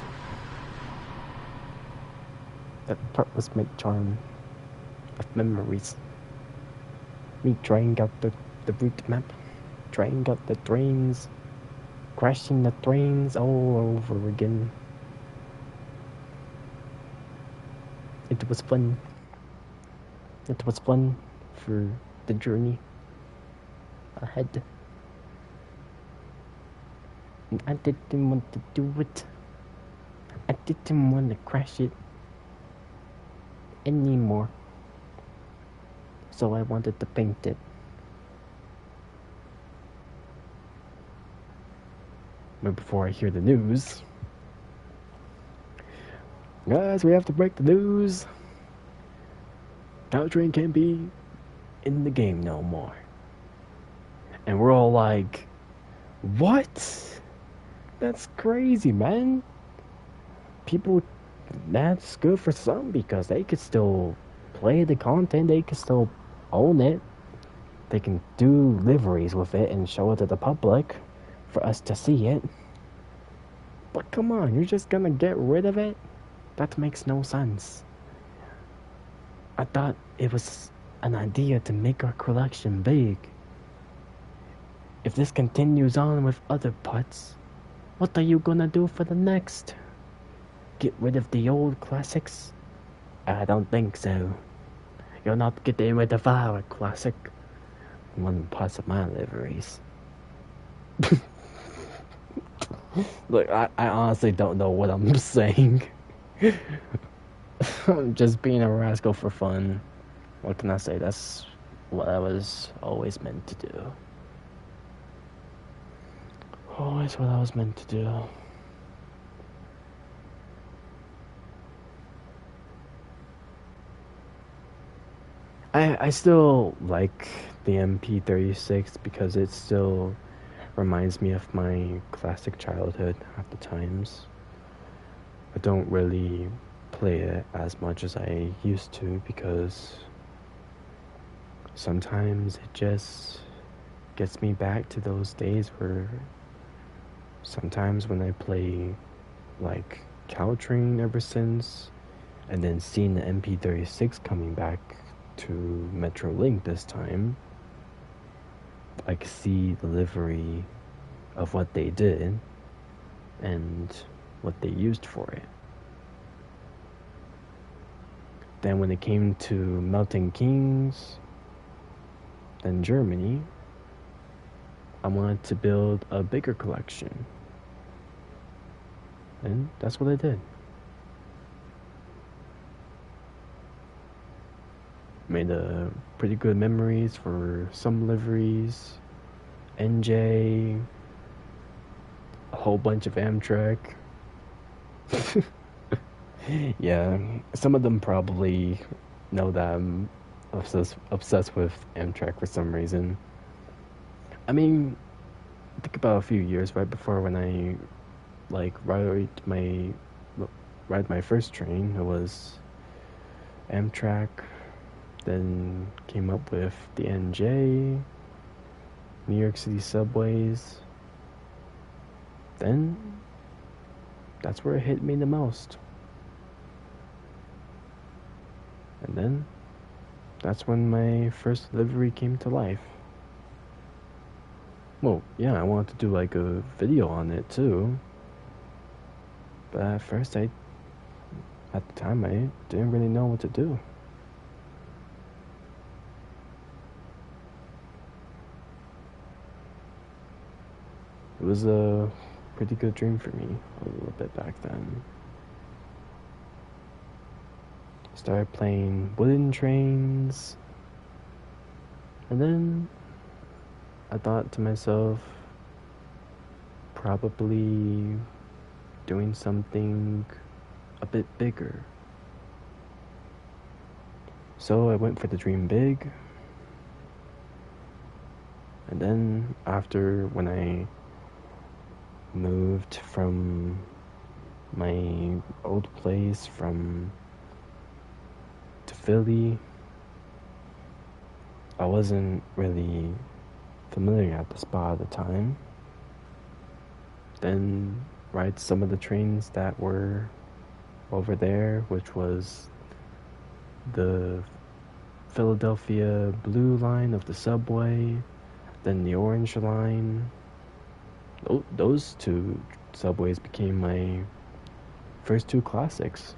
that part was my charm of memories. Me trying out the route map, trying out the trains, crashing the trains all over again. It was fun. It was fun for the journey ahead. And I didn't want to do it. I didn't want to crash it anymore. So I wanted to paint it. But before I hear the news, guys, we have to break the news. Caltrain can't be in the game no more. And we're all like, what? That's crazy, man. People, that's good for some because they could still play the content, they could still own it. They can do liveries with it and show it to the public for us to see it. But come on, you're just gonna get rid of it? That makes no sense. I thought it was an idea to make our collection big. If this continues on with other puts, what are you gonna do for the next? Get rid of the old classics? I don't think so. You're not getting rid of our classic. One part of my liveries. Look, I honestly don't know what I'm saying. I'm just being a rascal for fun. What can I say? That's what I was always meant to do. Always what I was meant to do. I still like the MP36 because it still reminds me of my classic childhood at the times. I don't really play it as much as I used to because sometimes it just gets me back to those days where sometimes when I play like Caltrain ever since and then seeing the MP36 coming back to Metrolink this time, I could see the livery of what they did and what they used for it. Then when it came to Melting Kings, then Germany, I wanted to build a bigger collection. And that's what I did. Made a pretty good memories for some liveries, NJ, a whole bunch of Amtrak. Yeah, some of them probably know that I'm obsessed with Amtrak for some reason. I mean, think about a few years right before when I like ride my first train. It was Amtrak. Then came up with the NJ, New York City subways. Then that's where it hit me the most. And then that's when my first livery came to life. Well, yeah, I wanted to do like a video on it too. But at first at the time, I didn't really know what to do. It was a pretty good dream for me a little bit back then. Started playing wooden trains, and then I thought to myself, probably doing something a bit bigger. So I went for the dream big, and then after when I moved from my old place to Philly, I wasn't really familiar at the spot at the time. Then ride some of the trains that were over there, which was the Philadelphia Blue Line of the subway, then the Orange Line. Those two subways became my first two classics.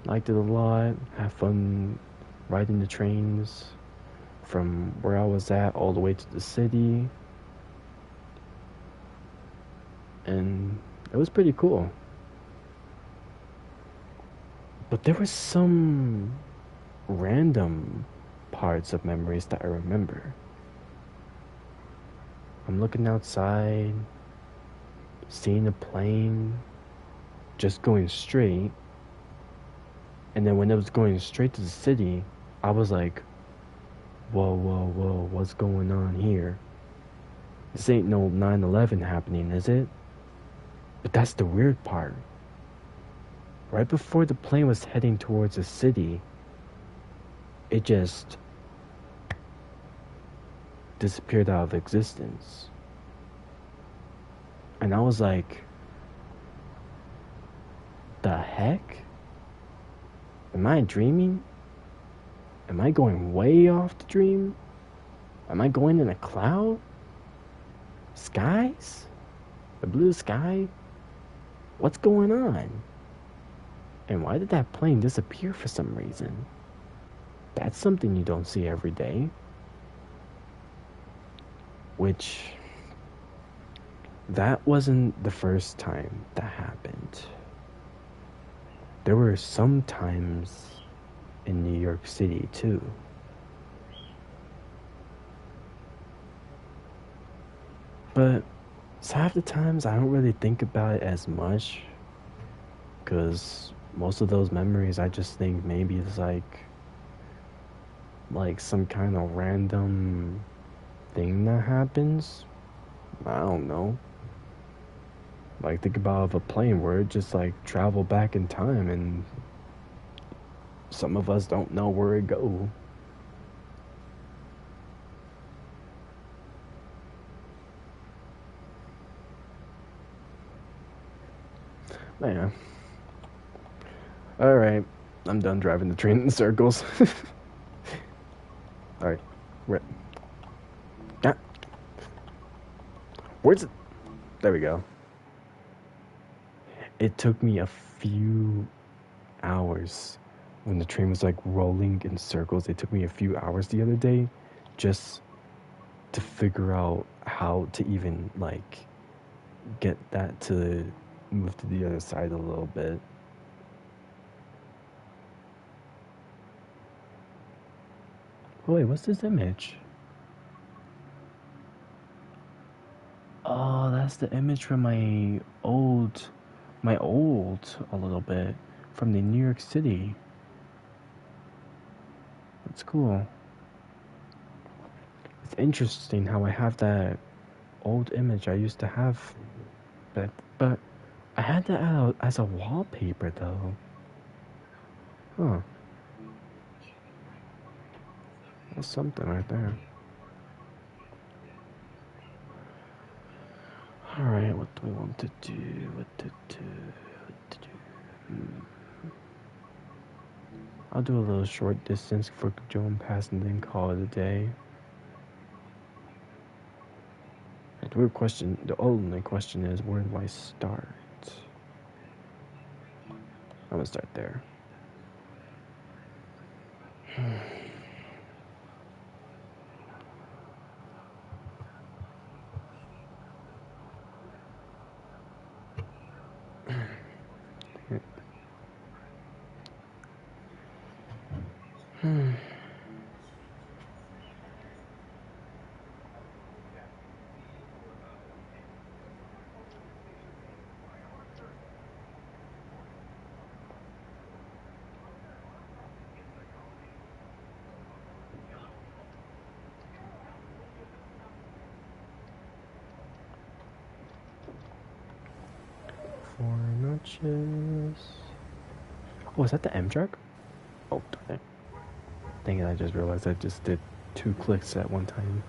Liked it a lot, had fun riding the trains from where I was at all the way to the city. And it was pretty cool. But there were some random parts of memories that I remember. I'm looking outside, seeing a plane just going straight. And then when it was going straight to the city, I was like, whoa, whoa, whoa, what's going on here? This ain't no 9/11 happening, is it? But that's the weird part. Right before the plane was heading towards the city, it just disappeared out of existence. And I was like, the heck? Am I dreaming? Am I going way off the dream? Am I going in a cloud? Skies? The blue sky? What's going on? And why did that plane disappear for some reason? That's something you don't see every day. Which, that wasn't the first time that happened. There were some times in New York City too. But half the times I don't really think about it as much, because most of those memories I just think maybe it's like some kind of random thing that happens. I don't know. Like, think about a plane where it just like travel back in time, and some of us don't know where it go. Man. Alright. I'm done driving the train in circles. Alright. Where? Ah. Where's it? There we go. It took me a few hours when the train was like rolling in circles. It took me a few hours the other day just to figure out how to even like get that to move to the other side a little bit. Oh, wait, what's this image? Oh, that's the image from my old a little bit from the New York City. That's cool. It's interesting how I have that old image I used to have, but I had that as a wallpaper though. Huh. That's something right there. Alright, what do we want to do? What to do? I'll do a little short distance for Joan Pass and then call it a day. The only question is, where do I start? I'm gonna start there. Four notches. Oh, is that the M track? Oh, darn it. Dang it, I just realized I just did 2 clicks at one time.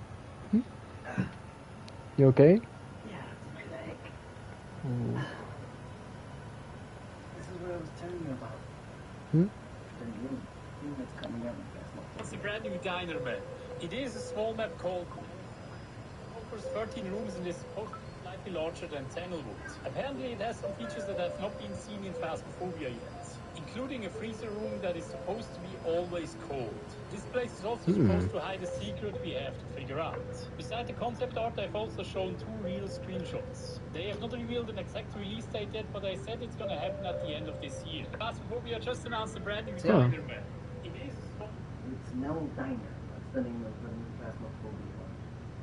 You okay? Yeah, it's my leg. This is what I was telling you about. Hmm? The new thing that's coming up. It's a brand new diner, man. It is a small map called offers 13 rooms and is supposed to be slightly larger than Tanglewood. Apparently it has some features that have not been seen in Phasmophobia yet, including a freezer room that is supposed to be always cold. This place is also supposed to hide a secret we have to figure out. Beside the concept art, I've also shown 2 real screenshots. They have not revealed an exact release date yet, but I said it's gonna happen at the end of this year. Phasmophobia just announced a brand new diner, man. It is a small... It's Nell Diner. That's the name of the new Phasmophobia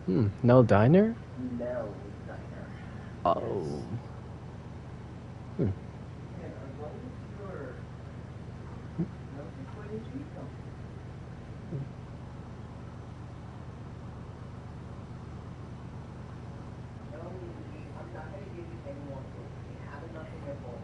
one. No diner? Nell Diner. Oh. Yeah, as long as you're not recording people. No, I'm not going to give you any more food. You have enough in your bowl.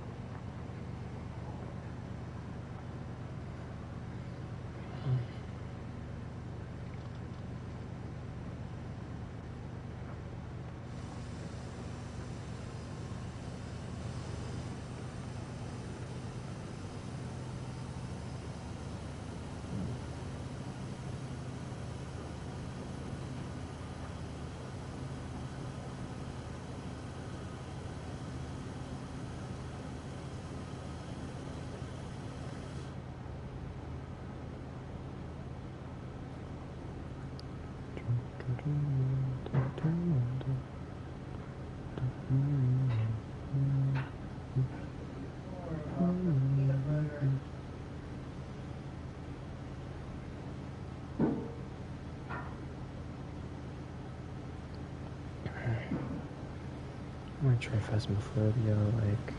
I might try Phasmophobia, like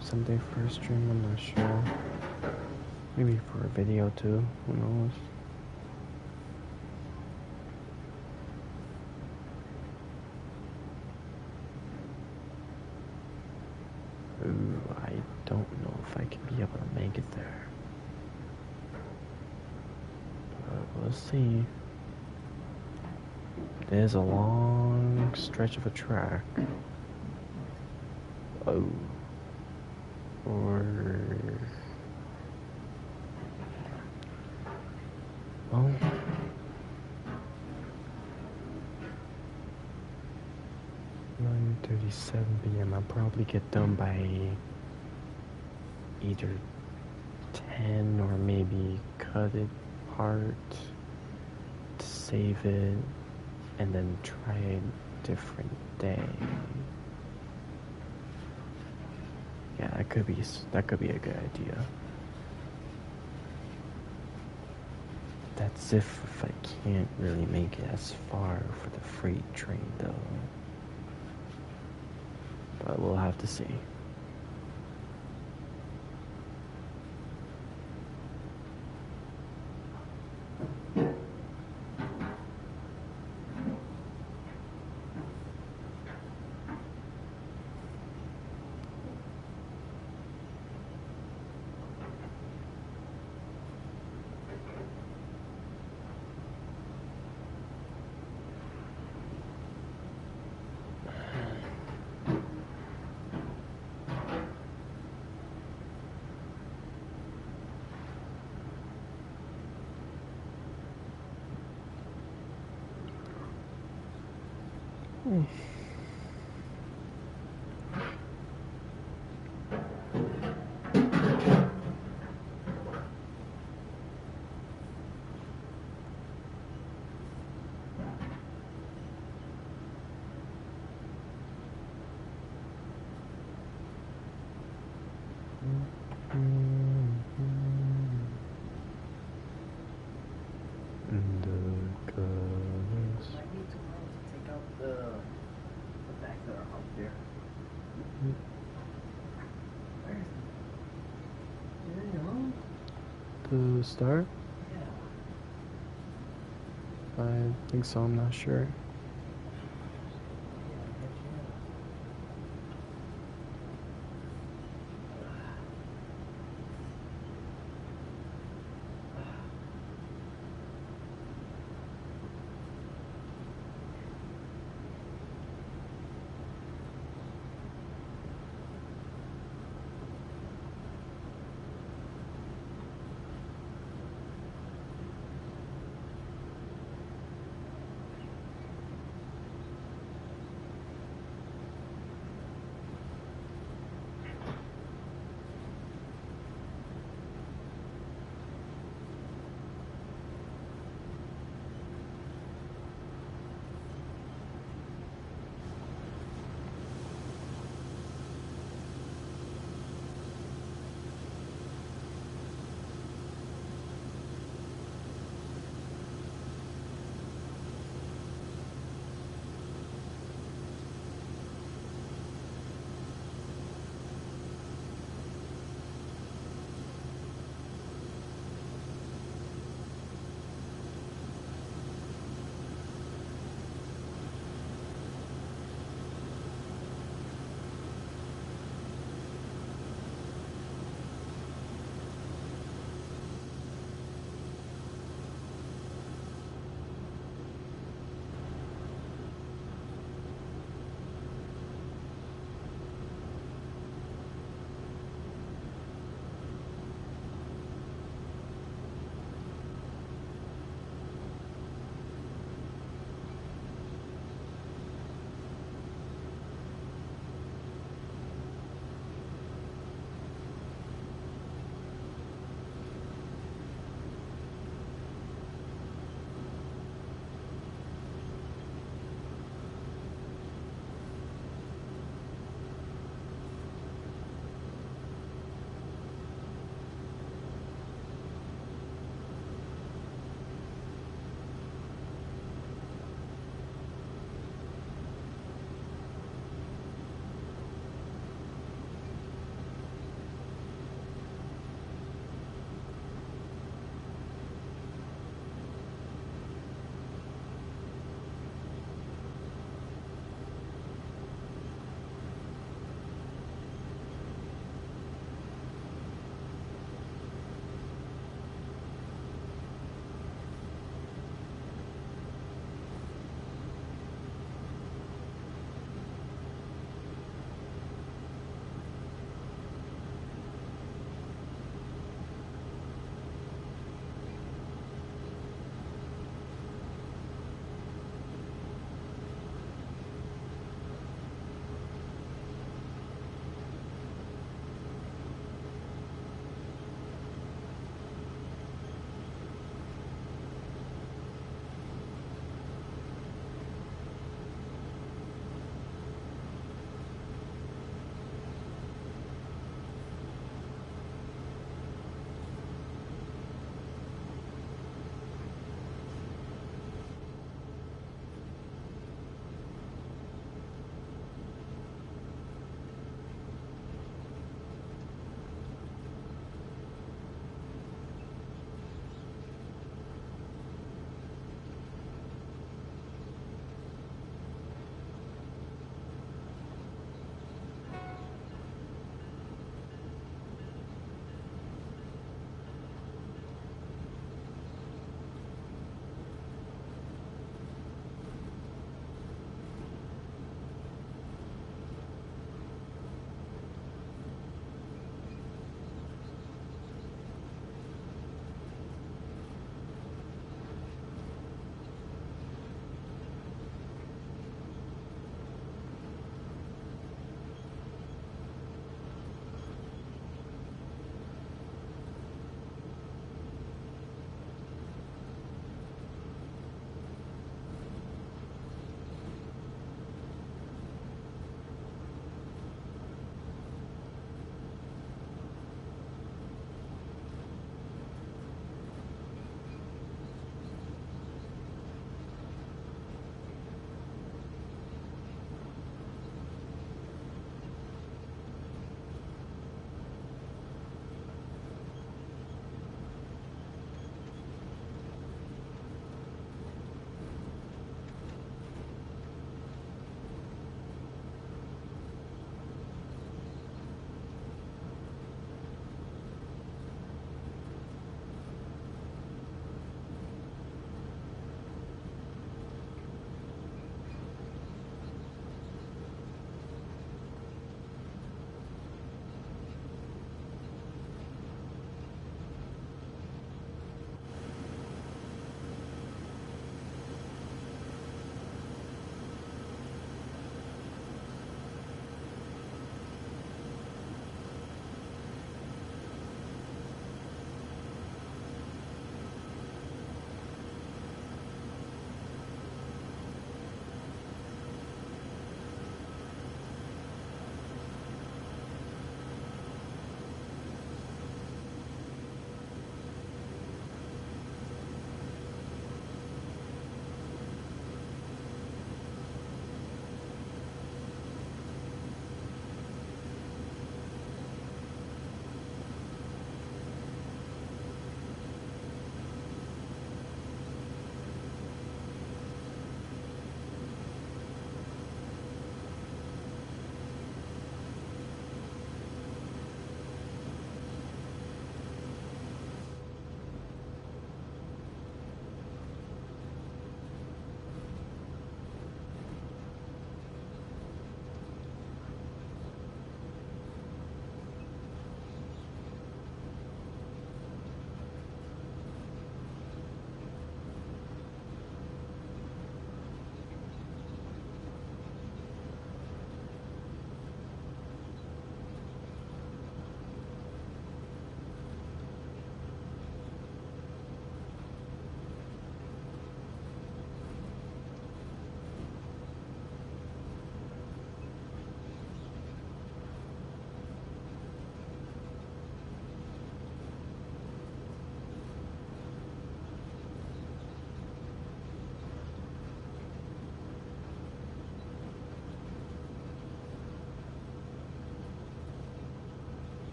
someday for a stream, I'm not sure. Maybe for a video too, who knows? Ooh, I don't know if I can be able to make it there. But we'll see. There's a long stretch of a track. Oh. Or... well... 9:37 p.m. I'll probably get done by either 10 or maybe cut it part to save it and then try a different day. Yeah, that could be a good idea. That's if I can't really make it as far for the freight train though. But we'll have to see. The start? Yeah. I think so, I'm not sure.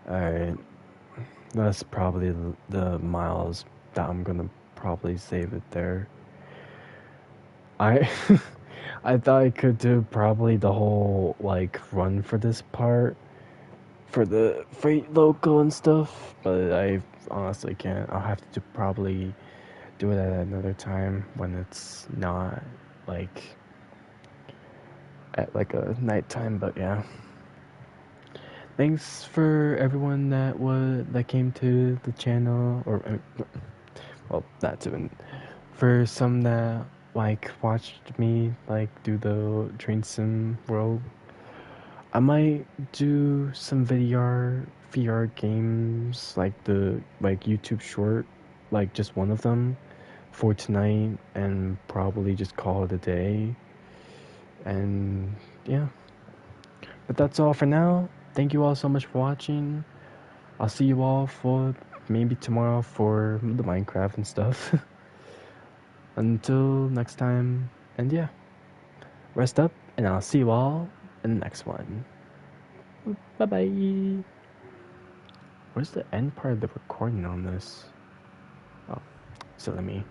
Alright, that's probably the miles that I'm gonna probably save it there. I I thought I could do probably the whole like run for this part for the freight local and stuff, but I honestly can't. I'll have to probably do it at another time when it's not like at like a nighttime. But yeah, thanks for everyone that came to the channel, or well, that's even for some that like watched me like do the train sim world. I might do some VR games like the like YouTube short, like just one of them for tonight, and probably just call it a day. And yeah, but that's all for now. Thank you all so much for watching. I'll see you all for maybe tomorrow for the Minecraft and stuff. Until next time, and yeah, rest up, and I'll see you all in the next one. Bye bye. Where's the end part of the recording on this? Oh, silly me.